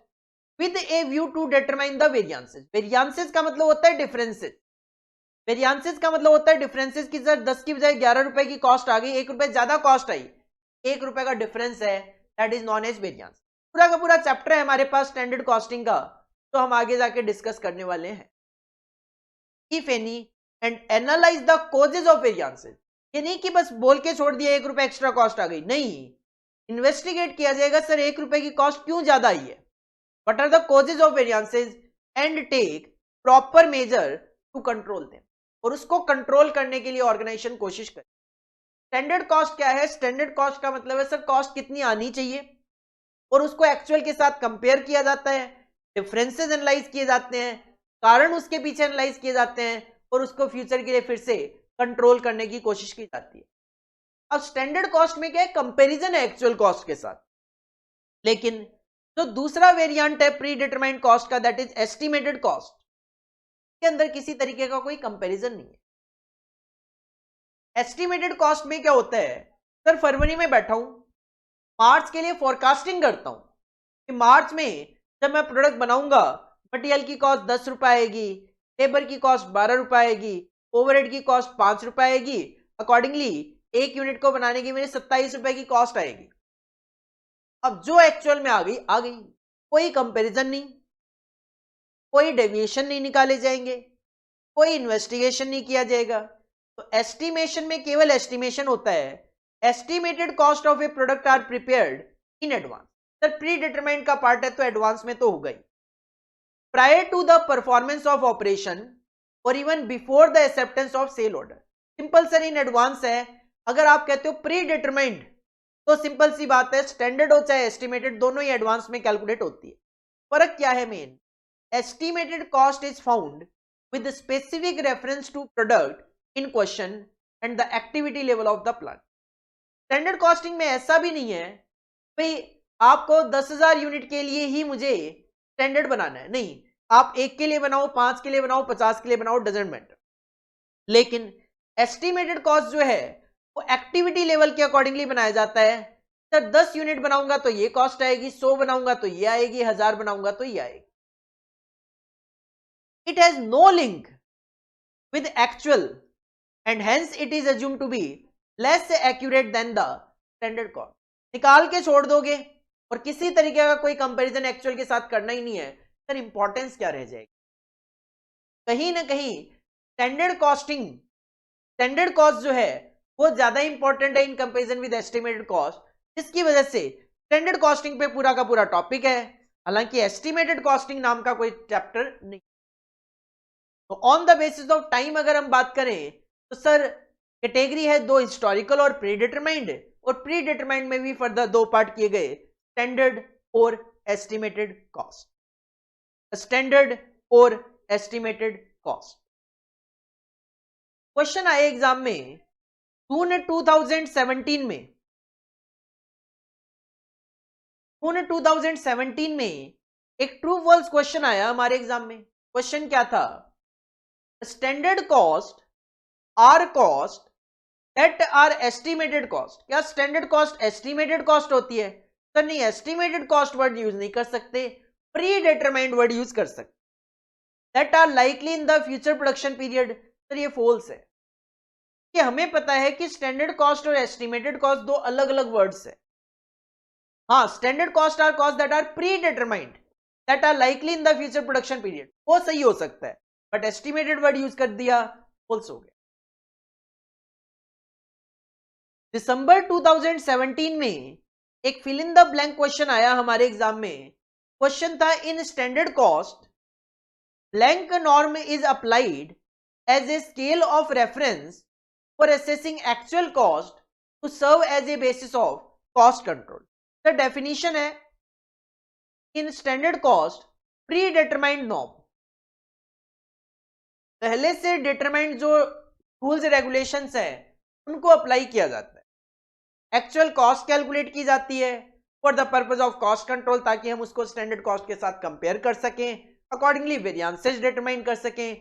with a view to determine the variances. Variances का मतलब होता है डिफरेंसेस। की सर 10 की बजाय 11 रुपए की कॉस्ट आ गई, 1 रुपए ज्यादा कॉस्ट आई, ₹1 का डिफरेंस है, that is known as variance. पूरा का पूरा चैप्टर है हमारे पास स्टैंडर्ड कॉस्टिंग का, तो हम आगे जाके डिस्कस करने वाले हैं। If any and analyse the causes of variances, ये नहीं कि बस बोल के छोड़ दिया ₹1 एक्स्ट्रा कॉस्ट आ गई, नहीं, इन्वेस्टिगेट किया जाएगा सर ₹1 की कॉस्ट क्यों ज्यादा आई है, what are the causes of variances and take proper measure to control them, और उसको कंट्रोल करने के लिए ऑर्गेनाइजेशन कोशिश करे। स्टैंडर्ड कॉस्ट क्या है? स्टैंडर्ड कॉस्ट का मतलब है सर कॉस्ट कितनी आनी चाहिए, और उसको एक्चुअल के साथ कंपेयर किया जाता है, डिफरेंसेस एनालाइज किए जाते हैं, कारण उसके पीछे एनालाइज किए जाते हैं, और उसको फ्यूचर के लिए फिर से कंट्रोल करने की कोशिश की जाती है। अब स्टैंडर्ड कॉस्ट में क्या है? कंपैरिजन है एक्चुअल कॉस्ट के साथ। लेकिन जो दूसरा वेरिएंट है प्री डिटरमाइंड कॉस्ट का, दैट इज एस्टिमेटेड कॉस्ट, के अंदर किसी तरीके का कोई कंपैरिजन नहीं है। एस्टिमेटेड कॉस्ट में क्या होता है? सर फरवरी में बैठा हूं, मार्च के लिए फोरकास्टिंग करता हूं कि मार्च में जब मैं प्रोडक्ट बनाऊंगा, मटेरियल की कॉस्ट ₹10 आएगी, लेबर की कॉस्ट ₹12 आएगी, ओवरहेड की कॉस्ट ₹5 आएगी, अकॉर्डिंगली एक यूनिट को बनाने की मेरे ₹27 की कॉस्ट आएगी। अब जो एक्चुअल में आ गई, कोई कंपैरिजन नहीं, कोई डेविएशन नहीं निकाले जाएंगे, कोई इन्वेस्टिगेशन नहीं किया जाएगा। तो एस्टिमेशन में केवल एस्टिमेशन होता है। Estimated cost of a product are prepared in advance. Sir pre determined का पार्ट है तो एडवांस में तो हो गई। Prior to the performance of operation और even before the acceptance of sale order. Simple sir in advance है। अगर आप कहते हो प्री डिटरमाइंड तो सिंपल सी बात है, स्टैंडर्ड हो चाहे एस्टिमेटेड, दोनों ही एडवांस में कैलकुलेट होती है। फर्क क्या है main? Estimated cost is found with specific reference to product in question and the activity level of the plant. Standard costing में ऐसा भी नहीं है भाई आपको 10,000 यूनिट के लिए ही मुझे स्टैंडर्ड बनाना है, नहीं, आप 1 के लिए बनाओ, 5 के लिए बनाओ, 50 के लिए बनाओ, डजंट मैटर। लेकिन एस्टिमेटेड कॉस्ट जो है वो एक्टिविटी लेवल के अकॉर्डिंगली बनाया जाता है। सर 10 यूनिट बनाऊंगा तो ये कॉस्ट आएगी, 100 बनाऊंगा तो ये आएगी, 1000 बनाऊंगा तो ये आएगी। It has no link with actual and hence it is assumed to be less accurate than the standard cost। निकाल के छोड़ दोगे और किसी तरीके का कोई कंपैरिजन एक्चुअल के साथ करना ही नहीं है, सर इंपॉर्टेंस क्या रह जाएगी? कहीं ना कहीं स्टैंडर्ड कॉस्ट जो है वो ज्यादा इंपॉर्टेंट है in comparison with estimated cost, जिसकी वजह से स्टैंडर्ड कॉस्टिंग पे पूरा का पूरा टॉपिक है, हालांकि एस्टिमेटेड कॉस्टिंग नाम का कोई चैप्टर नहीं। तो on the basis of time अगर हम बात करें तो सर कैटेगरी है 2 हिस्टोरिकल और प्री डिटरमाइंड, और प्री डिटरमाइंड में भी फर्दर 2 पार्ट किए गए, स्टैंडर्ड और एस्टिमेटेड कॉस्ट। स्टैंडर्ड और एस्टिमेटेड कॉस्ट क्वेश्चन आए एग्जाम में जून 2017 में एक ट्रू फॉल्स क्वेश्चन आया हमारे एग्जाम में। क्वेश्चन क्या था? Standard cost are cost that are estimated cost. क्या स्टैंडर्ड कॉस्ट एस्टिमेटेड कॉस्ट होती है? सर नहीं, एस्टिमेटेड कॉस्ट वर्ड यूज नहीं कर सकते, प्री डिटरमाइंड वर्ड यूज कर सकते। That are likely in the future production period, sir ये फॉल्स है कि हमें पता है कि स्टैंडर्ड कॉस्ट और एस्टिमेटेड कॉस्ट 2 अलग अलग वर्ड्स है। हाँ, standard cost are cost that are predetermined that are likely in the future production period, वो सही हो सकता है, बट एस्टिमेटेड वर्ड यूज कर दिया, फॉल्स हो गया। दिसंबर 2017 में एक fill in the blank question आया हमारे एग्जाम में। क्वेश्चन था in standard cost blank norm is applied as a scale of reference for assessing actual cost to serve as a basis of cost control. The definition है in standard cost pre determined norm, पहले से determined जो rules regulations है उनको apply किया जाता है। Actual cost calculate की जाती है for the purpose of cost control, ताकि हम उसको स्टैंडर्ड कॉस्ट के साथ कंपेयर कर सकें, अकॉर्डिंगली वेरिएंसेस डिटरमाइन कर सकें,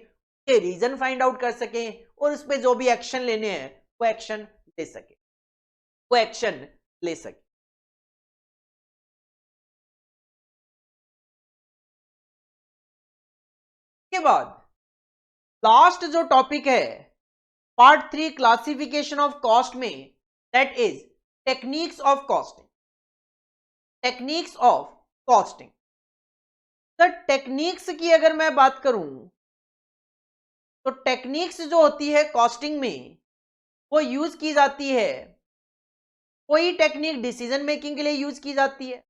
के रीजन फाइंड आउट कर सकें, और उस पर जो भी एक्शन लेने हैं वो एक्शन ले सके। के बाद लास्ट जो टॉपिक है पार्ट 3 क्लासिफिकेशन ऑफ कॉस्ट में, that is techniques of costing, techniques of costing. Sir techniques की अगर मैं बात करूं तो टेक्निक्स जो होती है कॉस्टिंग में वो यूज की जाती है, कोई टेक्निक डिसीजन मेकिंग के लिए यूज की जाती है,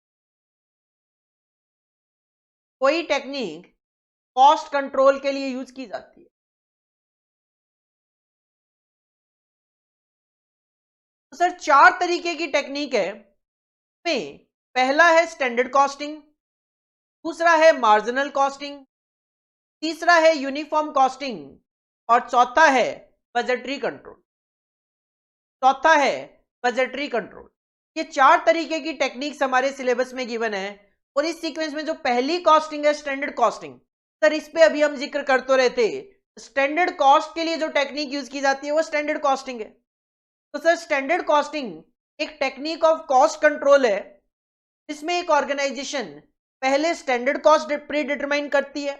कोई टेक्निक कॉस्ट कंट्रोल के लिए यूज की जाती है। तो सर 4 तरीके की टेक्निक है, में पहला है स्टैंडर्ड कॉस्टिंग, दूसरा है मार्जिनल कॉस्टिंग, तीसरा है यूनिफॉर्म कॉस्टिंग और चौथा है बजटरी कंट्रोल। चौथा है बजटरी कंट्रोल। ये 4 तरीके की टेक्निक्स हमारे सिलेबस में गिवन है और इस सीक्वेंस में जो पहली कॉस्टिंग है स्टैंडर्ड कॉस्टिंग, सर इस पे अभी हम जिक्र कर तो रहे थे। स्टैंडर्ड कॉस्ट के लिए जो टेक्निक यूज की जाती है वो स्टैंडर्ड कॉस्टिंग है। तो सर स्टैंडर्ड कॉस्टिंग एक टेक्निक ऑफ कॉस्ट कंट्रोल है जिसमें एक ऑर्गेनाइजेशन पहले स्टैंडर्ड कॉस्ट प्री डिटरमाइन करती है,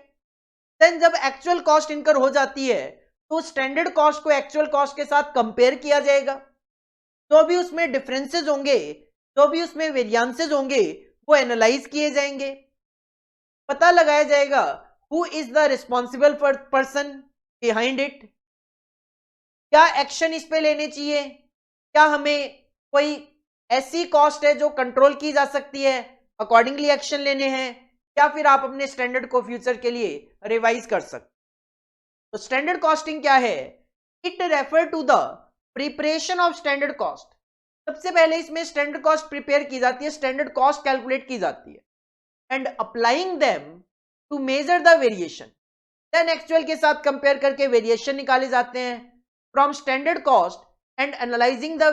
देन जब एक्चुअल कॉस्ट इनकर हो जाती है तो स्टैंडर्ड कॉस्ट को एक्चुअल कॉस्ट के साथ कंपेयर किया जाएगा। जो भी उसमें डिफरेंसेस होंगे, जो भी उसमें वेरिएंसेस होंगे वो एनालाइज किए जाएंगे, पता लगाया जाएगा who is the responsible person behind it, क्या एक्शन इस पे लेने चाहिए, क्या हमें कोई ऐसी कॉस्ट है जो कंट्रोल की जा सकती है, अकॉर्डिंगली एक्शन लेने हैं, या फिर आप अपने स्टैंडर्ड को फ्यूचर के लिए रिवाइज कर सकते। तो स्टैंडर्ड कॉस्टिंग क्या है? It refer to the preparation of standard cost. सबसे पहले इसमें स्टैंडर्ड कॉस्ट प्रिपेयर की जाती है, स्टैंडर्ड कॉस्ट कैलकुलेट की जाती है, and applying them to measure the variation, then actual के साथ कंपेयर करके वेरिएशन निकाले जाते हैं from standard cost and analyzing the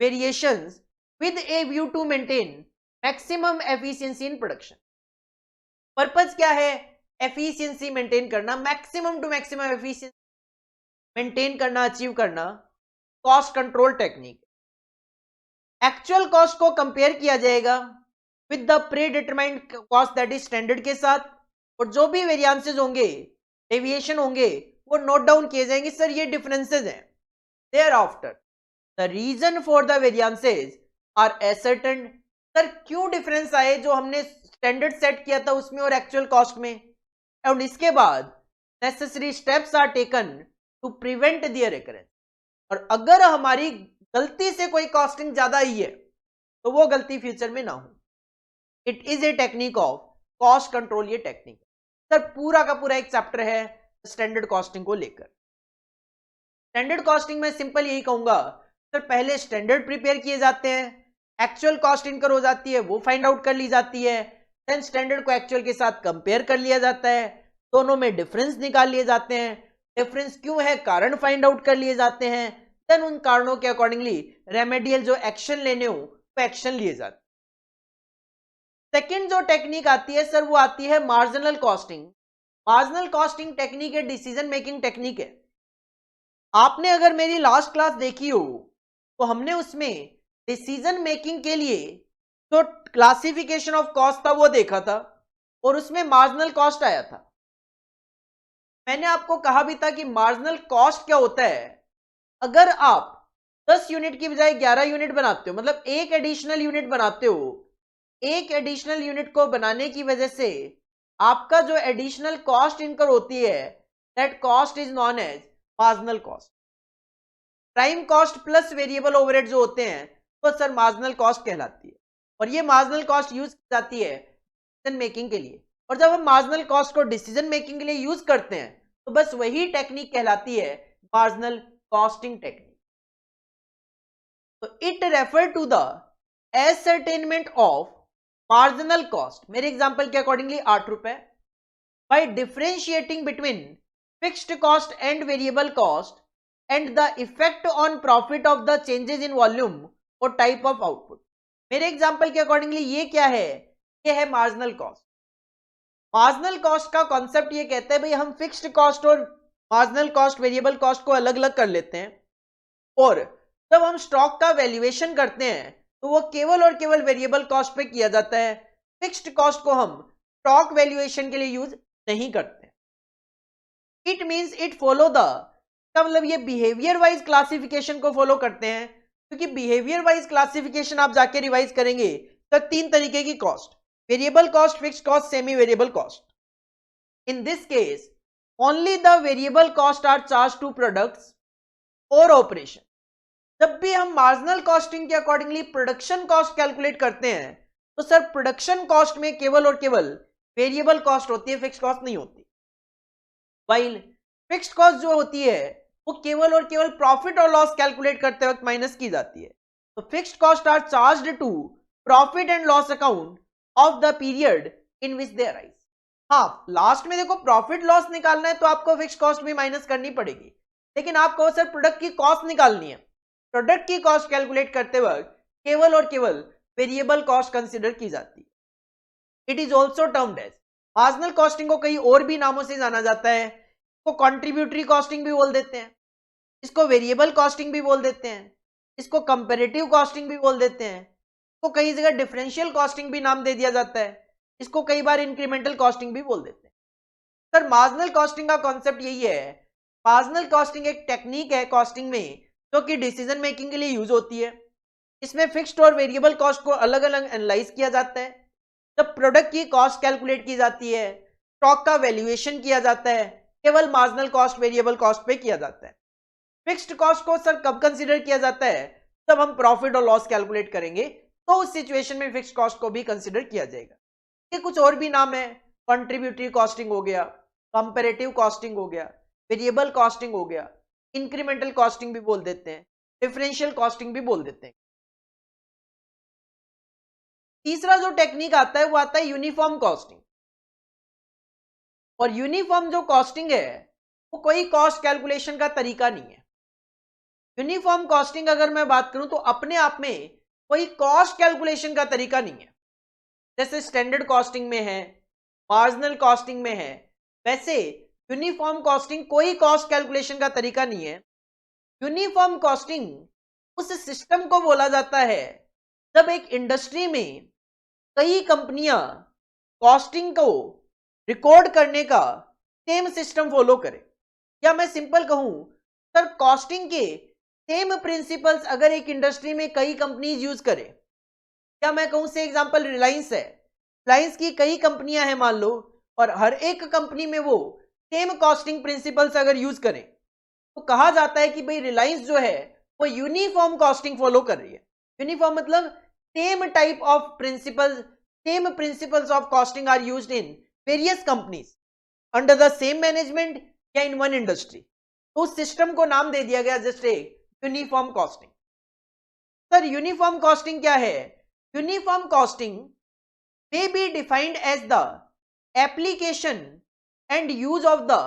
variations with a view to maintain maximum efficiency in production। Purpose क्या है? एफिशिएंसी मेंटेन करना, maximum to maximum efficiency maintain करना, अचीव करना, cost control technique. Actual cost को compare किया जाएगा with the pre determined cost that is standard के साथ, और जो भी वेरिएंसेस होंगे, डेविएशन होंगे, वो नोट डाउन किए जाएंगे। सर ये डिफरेंसेस हैं। Thereafter, the reason for the variances are ascertained। Sir क्यों डिफरेंस आए जो हमने स्टैंडर्ड सेट किया था उसमें और एक्चुअल कॉस्ट में, और इसके बाद necessary steps are taken to prevent their recurrence. और अगर हमारी गलती से कोई कॉस्टिंग ज्यादा ही है तो वो गलती फ्यूचर में ना हो। It is a technique of cost control. ये टेक्निक सर पूरा का पूरा एक चैप्टर है स्टैंडर्ड कॉस्टिंग को लेकर। स्टैंडर्ड कॉस्टिंग में सिंपल यही कहूंगा सर, पहले स्टैंडर्ड प्रिपेयर किए जाते हैं, एक्चुअल कॉस्ट इनकर हो जाती है, वो फाइंड आउट कर ली जाती है, देन स्टैंडर्ड को एक्चुअल के साथ कंपेयर कर लिया जाता है, दोनों में डिफरेंस निकाल लिए जाते हैं, डिफरेंस क्यों है कारण फाइंड आउट कर लिए जाते हैं, देन उन कारणों के अकॉर्डिंगली रेमेडियल जो एक्शन लेने हो वो एक्शन लिए जाते हैं। सेकेंड जो टेक्निक आती है सर वो आती है marginal costing. Marginal costing technique है डिसीजन मेकिंग टेक्निक है। आपने अगर मेरी लास्ट क्लास देखी हो तो हमने उसमें डिसीजन मेकिंग के लिए जो क्लासिफिकेशन ऑफ कॉस्ट था वो देखा था और उसमें मार्जिनल कॉस्ट आया था। मैंने आपको कहा भी था कि मार्जिनल कॉस्ट क्या होता है। अगर आप 10 यूनिट की बजाय 11 यूनिट बनाते हो, मतलब एक एडिशनल यूनिट बनाते हो, एक एडिशनल यूनिट को बनाने की वजह से आपका जो एडिशनल कॉस्ट इनकर होती है, that cost is known as marginal cost. Prime cost plus variable overhead जो होते हैं तो सर मार्जिनल कॉस्ट कहलाती है, और ये मार्जिनल कॉस्ट यूज की जाती है डिसीजन मेकिंग के लिए। और जब हम मार्जिनल कॉस्ट को डिसीजन मेकिंग के लिए यूज करते हैं तो बस वही टेक्निक कहलाती है मार्जिनल कॉस्टिंग टेक्निक। तो it refer to the ascertainment of marginal cost, मेरे एग्जांपल के अकॉर्डिंगली 8 रुपए, by differentiating between fixed cost and variable cost and the effect on profit of the changes in volume or type of output। मेरे example के accordingly ये क्या है? ये है मार्जिनल कॉस्ट। मार्जिनल कॉस्ट का कॉन्सेप्ट ये कहता है भाई हम फिक्स्ड कॉस्ट और मार्जिनल कॉस्ट वेरिएबल कॉस्ट को अलग अलग कर लेते हैं, और जब हम स्टॉक का वैल्यूएशन करते हैं तो वो केवल और केवल वेरिएबल कॉस्ट पे किया जाता है, फिक्स्ड कॉस्ट को हम स्टॉक वैल्यूएशन के लिए यूज नहीं करते। It means it follow the, मतलब ये बिहेवियर वाइज क्लासिफिकेशन को फॉलो करते हैं। क्योंकि बिहेवियर वाइज क्लासिफिकेशन आप जाके रिवाइज करेंगे तो 3 तरीके की cost, variable cost, fixed cost, semi variable cost. In this case only the variable cost are charge to products और ऑपरेशन. जब भी हम मार्जिनल कॉस्टिंग के अकॉर्डिंगली प्रोडक्शन कॉस्ट कैलकुलेट करते हैं तो सर प्रोडक्शन कॉस्ट में केवल और केवल वेरिएबल कॉस्ट होती है, फिक्स्ड कॉस्ट नहीं होती. वाइल फिक्स्ड कॉस्ट जो होती है वो केवल और केवल प्रॉफिट और लॉस कैलकुलेट करते वक्त माइनस की जाती है. तो fixed cost are charged to profit and loss account of the period in which they arise. हाँ, लास्ट में देखो प्रॉफिट लॉस निकालना है तो आपको फिक्स्ड कॉस्ट भी माइनस करनी पड़ेगी, लेकिन आपको सर प्रोडक्ट की कॉस्ट निकालनी है. प्रोडक्ट की कॉस्ट कैलकुलेट करते वक्त केवल और केवल वेरिएबल कॉस्ट कंसीडर की जाती है. It is also termed as marginal costing को कई और भी नामों से जाना जाता है. इसको कॉन्ट्रीब्यूटरी कॉस्टिंग भी बोल देते हैं, इसको वेरिएबल कॉस्टिंग भी बोल देते हैं, इसको कंपैरेटिव कॉस्टिंग भी बोल देते हैं, इसको कई जगह डिफरेंशियल कॉस्टिंग भी नाम दे दिया जाता है, इसको कई बार इंक्रीमेंटल कॉस्टिंग भी बोल देते हैं. सर मार्जिनल कॉस्टिंग का कॉन्सेप्ट यही है. मार्जिनल कॉस्टिंग एक टेक्निक है कॉस्टिंग में जो कि डिसीजन मेकिंग के लिए यूज होती है. इसमें फिक्स्ड और वेरिएबल कॉस्ट को अलग अलग एनालाइज किया जाता है. जब प्रोडक्ट की कॉस्ट कैलकुलेट की जाती है, स्टॉक का वैल्यूएशन किया जाता है, केवल मार्जिनल कॉस्ट वेरिएबल कॉस्ट पे किया जाता है. फिक्स्ड कॉस्ट को सर कब कंसीडर किया जाता है? जब हम प्रॉफिट और लॉस कैलकुलेट करेंगे तो उस सिचुएशन में फिक्स्ड कॉस्ट को भी कंसीडर किया जाएगा. ये कुछ और भी नाम है, कंट्रीब्यूटरी कॉस्टिंग हो गया, कंपैरेटिव कॉस्टिंग हो गया, वेरिएबल कॉस्टिंग हो गया, इंक्रीमेंटल कॉस्टिंग भी बोल देते हैं, डिफरेंशियल कॉस्टिंग भी बोल देते हैं. तीसरा जो टेक्निक आता है वो आता है यूनिफॉर्म कॉस्टिंग. और यूनिफॉर्म जो कॉस्टिंग है वो कोई कॉस्ट कैलकुलेशन का तरीका नहीं है. यूनिफॉर्म कॉस्टिंग अगर मैं बात करूं तो अपने आप में कोई कॉस्ट कैलकुलेशन का तरीका नहीं है. जैसे स्टैंडर्ड कॉस्टिंग में है, मार्जिनल कॉस्टिंग में है, वैसे यूनिफॉर्म कॉस्टिंग कोई कॉस्ट कैलकुलेशन का तरीका नहीं है. यूनिफॉर्म कॉस्टिंग उस सिस्टम को बोला जाता है जब एक इंडस्ट्री में कई कंपनियां कॉस्टिंग को रिकॉर्ड करने का सेम सिस्टम फॉलो करें. या मैं सिंपल कहूं सर कॉस्टिंग के सेम प्रिंसिपल्स अगर एक इंडस्ट्री में कई कंपनीज यूज करें. क्या मैं कहूं से एग्जांपल रिलायंस है, रिलायंस की कई कंपनियां हैं मान लो, और हर एक कंपनी में वो सेम कॉस्टिंग प्रिंसिपल्स अगर यूज करें तो कहा जाता है कि भाई रिलायंस जो है वो यूनिफॉर्म कॉस्टिंग फॉलो कर रही है. यूनिफॉर्म मतलब same type of principles, same principles of costing are used in various companies under the same management या इन वन इंडस्ट्री. तो उस सिस्टम को नाम दे दिया गया just a uniform costing. Sir uniform costing क्या है? Uniform costing may be defined as the application and use of the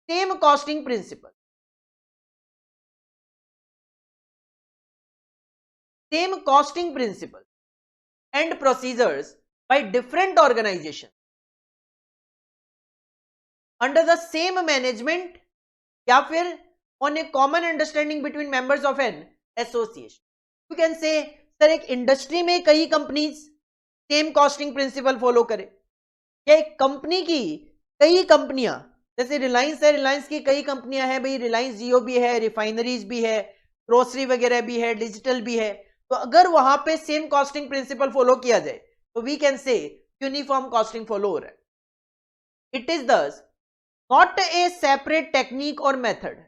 same costing principle. Same costing principle and procedures by different organizations under the same management या फिर on a common understanding between members of an association. You can say sir एक industry में कई companies same costing principle follow करें, या एक company की कई कंपनियां, जैसे रिलायंस है, रिलायंस की कई कंपनियां हैं भाई, रिलायंस जियो भी है, रिफाइनरीज भी है, ग्रोसरी वगैरह भी है, डिजिटल भी है. तो अगर वहां पे सेम कॉस्टिंग प्रिंसिपल फॉलो किया जाए तो we can say uniform costing follow हो रहा है. It is thus not a separate technique और मेथड.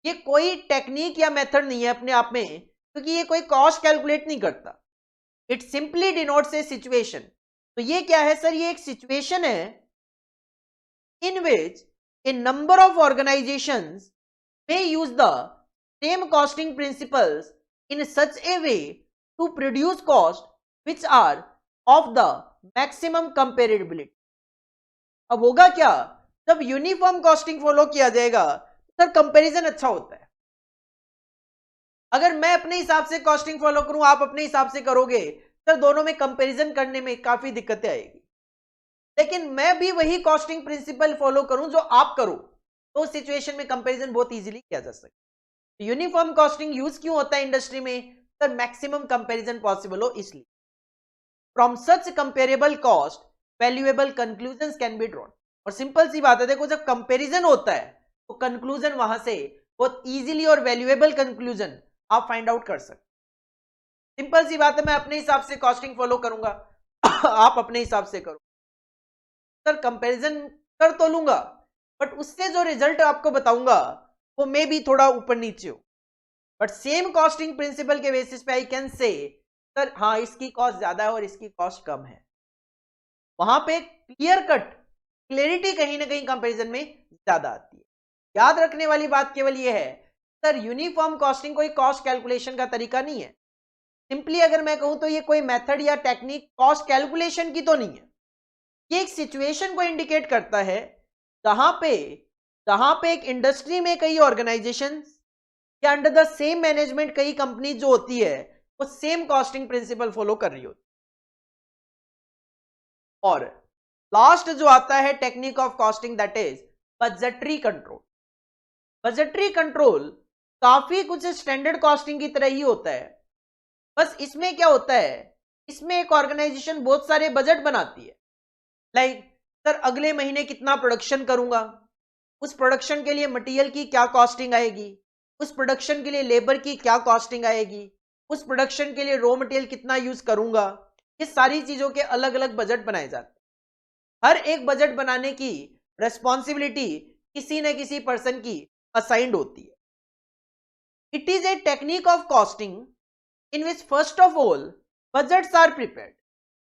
ये कोई टेक्निक या मेथड नहीं है अपने आप में, क्योंकि ये कोई कॉस्ट कैलकुलेट नहीं करता. It simply denotes a situation. तो ये क्या है सर? ये एक सिचुएशन है in which a number of organisations may use the same costing principles in such a way to produce costs which are of the maximum comparability. अब होगा क्या? जब यूनिफॉर्म कॉस्टिंग फॉलो किया जाएगा सर कंपैरिजन अच्छा होता है. अगर मैं अपने हिसाब से कॉस्टिंग फॉलो करूं, आप अपने हिसाब से करोगे, सर दोनों में कंपैरिजन करने में काफी दिक्कतें आएगी. लेकिन मैं भी वही कॉस्टिंग प्रिंसिपल फॉलो करूं जो आप करो, तो उस सिचुएशन में कंपैरिजन बहुत इजीली किया जा सकता है. यूनिफॉर्म कॉस्टिंग यूज क्यों होता है इंडस्ट्री में? सर मैक्सिमम कंपैरिजन पॉसिबल हो इसलिए. From such comparable cost valuable conclusion can be drawn. और सिंपल सी बात है, देखो जब कंपैरिजन होता है तो कंक्लूजन वहां से बहुत इजीली और वैल्यूएबल कंक्लूजन आप फाइंड आउट कर सकते. सिंपल सी बात है, मैं अपने हिसाब से कॉस्टिंग फॉलो करूंगा आप अपने हिसाब से करो। सर कंपैरिजन कर तो लूंगा, बट उससे जो रिजल्ट आपको बताऊंगा वो मे भी थोड़ा ऊपर नीचे हो, बट सेम कॉस्टिंग प्रिंसिपल के बेसिस पे आई कैन से सर हाँ इसकी कॉस्ट ज्यादा है और इसकी कॉस्ट कम है। वहां पे क्लियर कट क्लैरिटी कहीं ना कहीं कंपैरिजन में ज्यादा आती है। याद रखने वाली बात केवल ये है सर, यूनिफॉर्म कॉस्टिंग कोई कॉस्ट कैलकुलेशन का तरीका नहीं है। सिंपली अगर मैं कहूं तो ये कोई मेथड या टेक्निक कॉस्ट कैलकुलेशन की तो नहीं है। ये एक सिचुएशन को इंडिकेट करता है जहां पे एक इंडस्ट्री में कई ऑर्गेनाइजेशन या अंडर द सेम मैनेजमेंट कई कंपनी जो होती है वो सेम कॉस्टिंग प्रिंसिपल फॉलो कर रही होती है। और लास्ट जो आता है technique of costing that is budgetary control. Budgetary control काफी कुछ स्टैंडर्ड कॉस्टिंग की तरह ही होता है, बस इसमें क्या होता है, इसमें एक ऑर्गेनाइजेशन बहुत सारे बजट बनाती है। लाइक सर अगले महीने कितना प्रोडक्शन करूंगा, उस प्रोडक्शन के लिए मटेरियल की क्या कॉस्टिंग आएगी, उस प्रोडक्शन के लिए लेबर की क्या कॉस्टिंग आएगी, उस प्रोडक्शन के लिए रॉ मटेरियल कितना यूज करूंगा, ये सारी चीजों के अलग अलग बजट बनाए जाते हैं। हर एक बजट बनाने की रेस्पॉन्सिबिलिटी किसी न किसी पर्सन की असाइंड होती है। It is a technique of costing in which first of all budgets are prepared.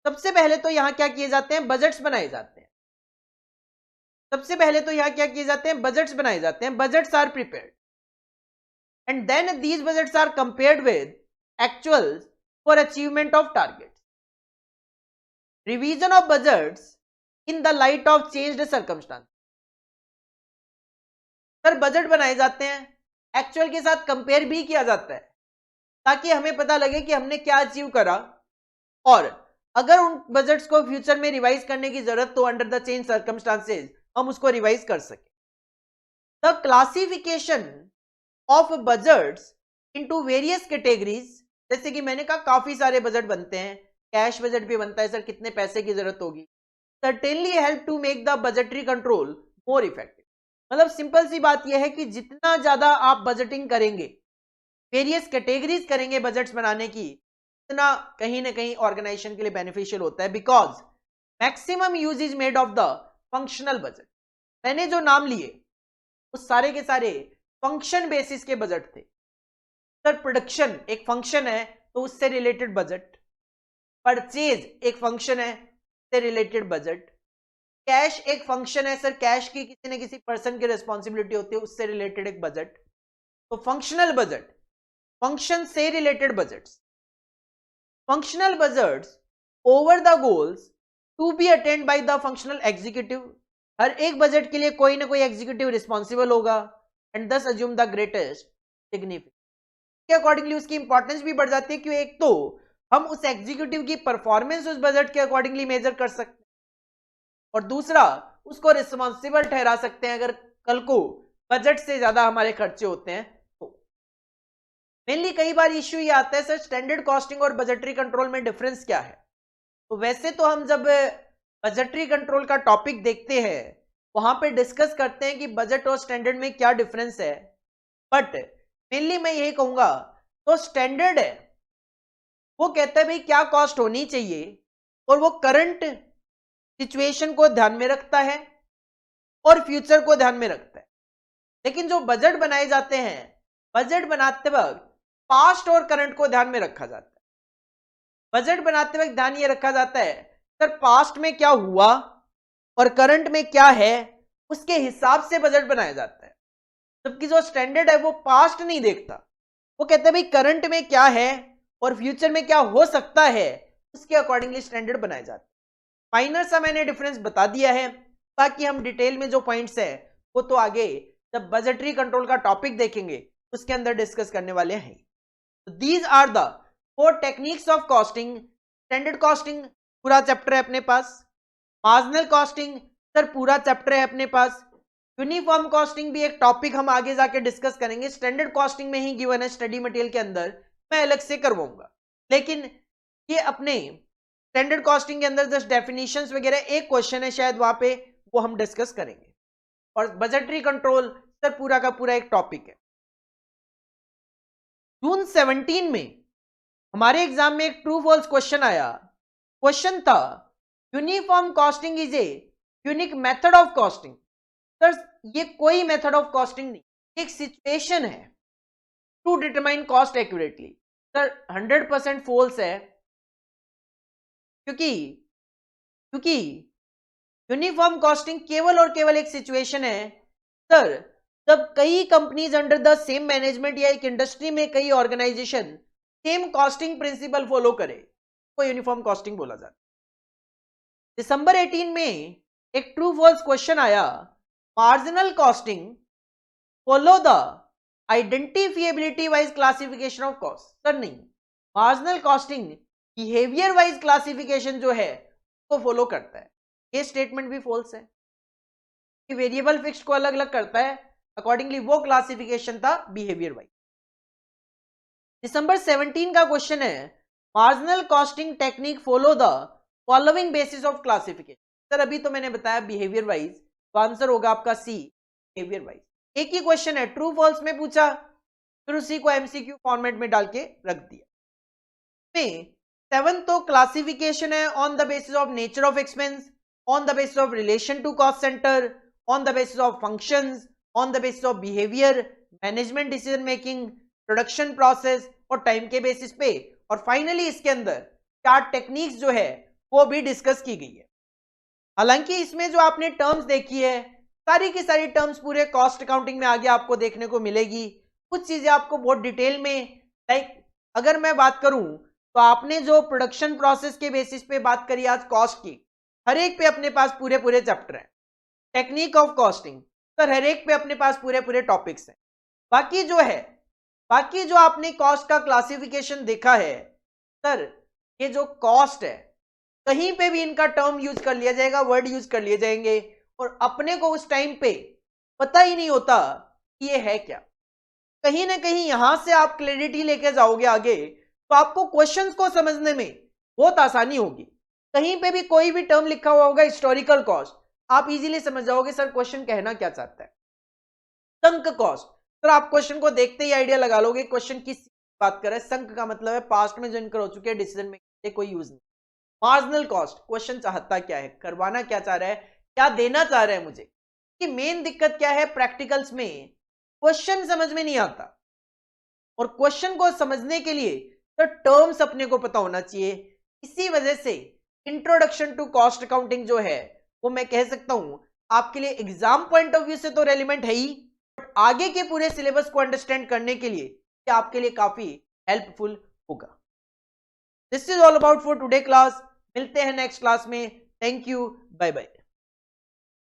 सबसे पहले तो यहां क्या किए जाते हैं, बजट्स बनाए जाते हैं। सबसे पहले तो यहां क्या किए जाते हैं, बजट्स बनाए जाते हैं। Budgets are prepared and then these budgets are compared with actuals for achievement of targets. Revision of budgets in the light of changed circumstances. Sir budget बनाए जाते हैं, एक्चुअल के साथ कंपेयर भी किया जाता है ताकि हमें पता लगे कि हमने क्या अचीव करा, और अगर उन बजट्स को फ्यूचर में रिवाइज करने की जरूरत तो अंडर द चेंज सर्कमस्टांसेस हम उसको रिवाइज कर सके। The classification of budgets into various categories, जैसे कि मैंने कहा काफी सारे बजट बनते हैं, कैश बजट भी बनता है, सर कितने पैसे की जरूरत होगी, certainly help to make the budgetary control more effective. मतलब सिंपल सी बात यह है कि जितना ज्यादा आप बजटिंग करेंगे, वेरियस कैटेगरीज करेंगे बजट्स बनाने की, इतना कहीं ना कहीं ऑर्गेनाइजेशन के लिए बेनिफिशियल होता है, because maximum use is made of the functional budget. मैंने जो नाम लिए उस सारे के सारे फंक्शन बेसिस के बजट थे। सर प्रोडक्शन एक फंक्शन है तो उससे रिलेटेड बजट, परचेज एक फंक्शन है उससे रिलेटेड बजट, कैश एक फंक्शन है, सर कैश की किसी न किसी पर्सन की रिस्पॉन्सिबिलिटी होती है उससे रिलेटेड एक बजट। तो फंक्शनल बजट, फंक्शन से related budgets, functional budgets over the goals to be attend by the functional executive. हर एक बजट के लिए कोई ना कोई एग्जीक्यूटिव रिस्पॉन्सिबल होगा and thus assume the greatest significance. के अकॉर्डिंगली उसकी इंपॉर्टेंस भी बढ़ जाती है, क्यों, एक तो हम उस एग्जीक्यूटिव की परफॉर्मेंस उस बजट के अकॉर्डिंगली मेजर कर सकते हैं, और दूसरा उसको रिस्पॉन्सिबल ठहरा सकते हैं अगर कल को बजट से ज्यादा हमारे खर्चे होते हैं तो। मेनली कई बार इश्यू ये आता है सर स्टैंडर्ड कॉस्टिंग और बजटरी कंट्रोल में डिफरेंस क्या है। तो वैसे तो हम जब बजटरी कंट्रोल का टॉपिक देखते हैं वहां पे डिस्कस करते हैं कि बजट और स्टैंडर्ड में क्या डिफरेंस है, बट मेनली मैं यही कहूंगा तो स्टैंडर्ड है वो कहता है भाई क्या कॉस्ट होनी चाहिए और वो करंट सिचुएशन को ध्यान में रखता है और फ्यूचर को ध्यान में रखता है। लेकिन जो बजट बनाए जाते हैं, बजट बनाते वक्त पास्ट और करंट को ध्यान में रखा जाता है। बजट बनाते वक्त ध्यान ये रखा जाता है सर पास्ट में क्या हुआ और करंट में क्या है, उसके हिसाब से बजट बनाया जाता है। जबकि जो स्टैंडर्ड है वो पास्ट नहीं देखता, वो कहता है भाई करंट में क्या है और फ्यूचर में क्या हो सकता है, उसके अकॉर्डिंगली स्टैंडर्ड बनाए जाते हैं। फाइनल सा मैंने डिफरेंस बता दिया है, ताकि हम डिटेल में जो पॉइंट्स है वो तो आगे जब बजटरी कंट्रोल का टॉपिक देखेंगे उसके अंदर डिस्कस करने वाले हैं। These are the 4 techniques of costing. Standard costing पूरा चैप्टर है अपने पास, मार्जिनल कॉस्टिंग सर पूरा चैप्टर है अपने पास, यूनिफॉर्म कॉस्टिंग भी एक टॉपिक हम आगे जाके डिस्कस करेंगे, स्टैंडर्ड कॉस्टिंग में ही गिवन है स्टडी मटेरियल के अंदर, मैं अलग से करवाऊंगा। लेकिन ये अपने स्टैंडर्ड कॉस्टिंग के अंदर जस्ट डेफिनेशंस वगैरह एक क्वेश्चन है शायद वहां पे, वो हम डिस्कस करेंगे। और बजटरी कंट्रोल सर पूरा का पूरा एक टॉपिक है। जून 17 में हमारे एग्जाम में एक ट्रू फॉल्स क्वेश्चन आया। क्वेश्चन था uniform costing is a unique method of costing. Sir ये कोई मेथड ऑफ कॉस्टिंग नहीं, एक सिचुएशन है to determine cost accurately. Sir 100% false है, क्योंकि क्योंकि यूनिफॉर्म कॉस्टिंग केवल और केवल एक सिचुएशन है सर जब कई companies under the same management या एक इंडस्ट्री में कई organisation same costing principle follow करे तो यूनिफॉर्म कॉस्टिंग बोला जाता है। दिसंबर 18 में एक ट्रू फॉल्स क्वेश्चन आया, marginal costing follow the identifiability wise classification of cost. Sir नहीं, marginal costing behaviour wise classification जो है वो फॉलो करता है। ये स्टेटमेंट भी फॉल्स है कि वेरिएबल फिक्स्ड को अलग अलग करता है, अकॉर्डिंगली वो क्लासिफिकेशन था बिहेवियर वाइज। दिसंबर 17 का क्वेश्चन है, marginal costing technique follow the following basis of classification. Sir अभी तो मैंने बताया बिहेवियर वाइज, तो आंसर होगा आपका सी, बिहेवियर वाइज। एक ही क्वेश्चन है, ट्रू फॉल्स में पूछा, फिर उसी को एमसीक्यू फॉर्मेट में डाल के रख दिया। में 7 तो क्लासिफिकेशन है on the basis of nature of expense, on the basis of relation to cost centre, on the basis of functions, on the basis of behaviour, management decision making, production process और time के basis पे, और finally इसके अंदर 4 techniques जो है वो भी डिस्कस की गई है। हालांकि इसमें जो आपने टर्म्स देखी है सारी की सारी टर्म्स पूरे कॉस्ट अकाउंटिंग में आगे आपको देखने को मिलेगी। कुछ चीजें आपको बहुत डिटेल में, लाइक अगर मैं बात करूं तो आपने जो प्रोडक्शन प्रोसेस के बेसिस पे बात करी आज कॉस्ट की, हर एक पे अपने पास पूरे पूरे चैप्टर हैं। टेक्निक ऑफ कॉस्टिंग सर हर एक पे अपने पास पूरे पूरे टॉपिक्स हैं। बाकी जो आपने कॉस्ट का क्लासिफिकेशन देखा है सर, ये जो कॉस्ट है कहीं पे भी इनका टर्म यूज कर लिया जाएगा, वर्ड यूज कर लिए जाएंगे, और अपने को उस टाइम पे पता ही नहीं होता कि ये है क्या। कहीं ना कहीं यहां से आप क्लैरिटी लेके जाओगे आगे तो आपको क्वेश्चंस को समझने में बहुत आसानी होगी। कहीं पे भी कोई भी टर्म लिखा हुआ होगा हिस्टोरिकल कॉस्ट, आप इजीली समझ जाओगे सर क्वेश्चन कहना क्या चाहता है। संक कॉस्ट, सर आप क्वेश्चन को देखते ही आइडिया लगा लोगे क्वेश्चन किस बात कर रहा है। संक का मतलब है पास्ट में जो इनकर हो चुके हैं डिसीजन में कोई यूज नहीं। मार्जिनल कॉस्ट, क्वेश्चन चाहता क्या है, करवाना क्या चाह रहा है, क्या देना चाह रहा है मुझे। कि मेन दिक्कत क्या है प्रैक्टिकल्स में, क्वेश्चन समझ में नहीं आता, और क्वेश्चन को समझने के लिए तो टर्म्स अपने को पता होना चाहिए। इसी वजह से इंट्रोडक्शन टू कॉस्ट अकाउंटिंग जो है वो मैं कह सकता हूं आपके लिए एग्जाम पॉइंट ऑफ व्यू से तो रेलिवेंट है ही, बट आगे के पूरे सिलेबस को अंडरस्टैंड करने के लिए ये आपके लिए काफी हेल्पफुल होगा। This is all about for today class. मिलते हैं नेक्स्ट क्लास में। Thank you, bye bye.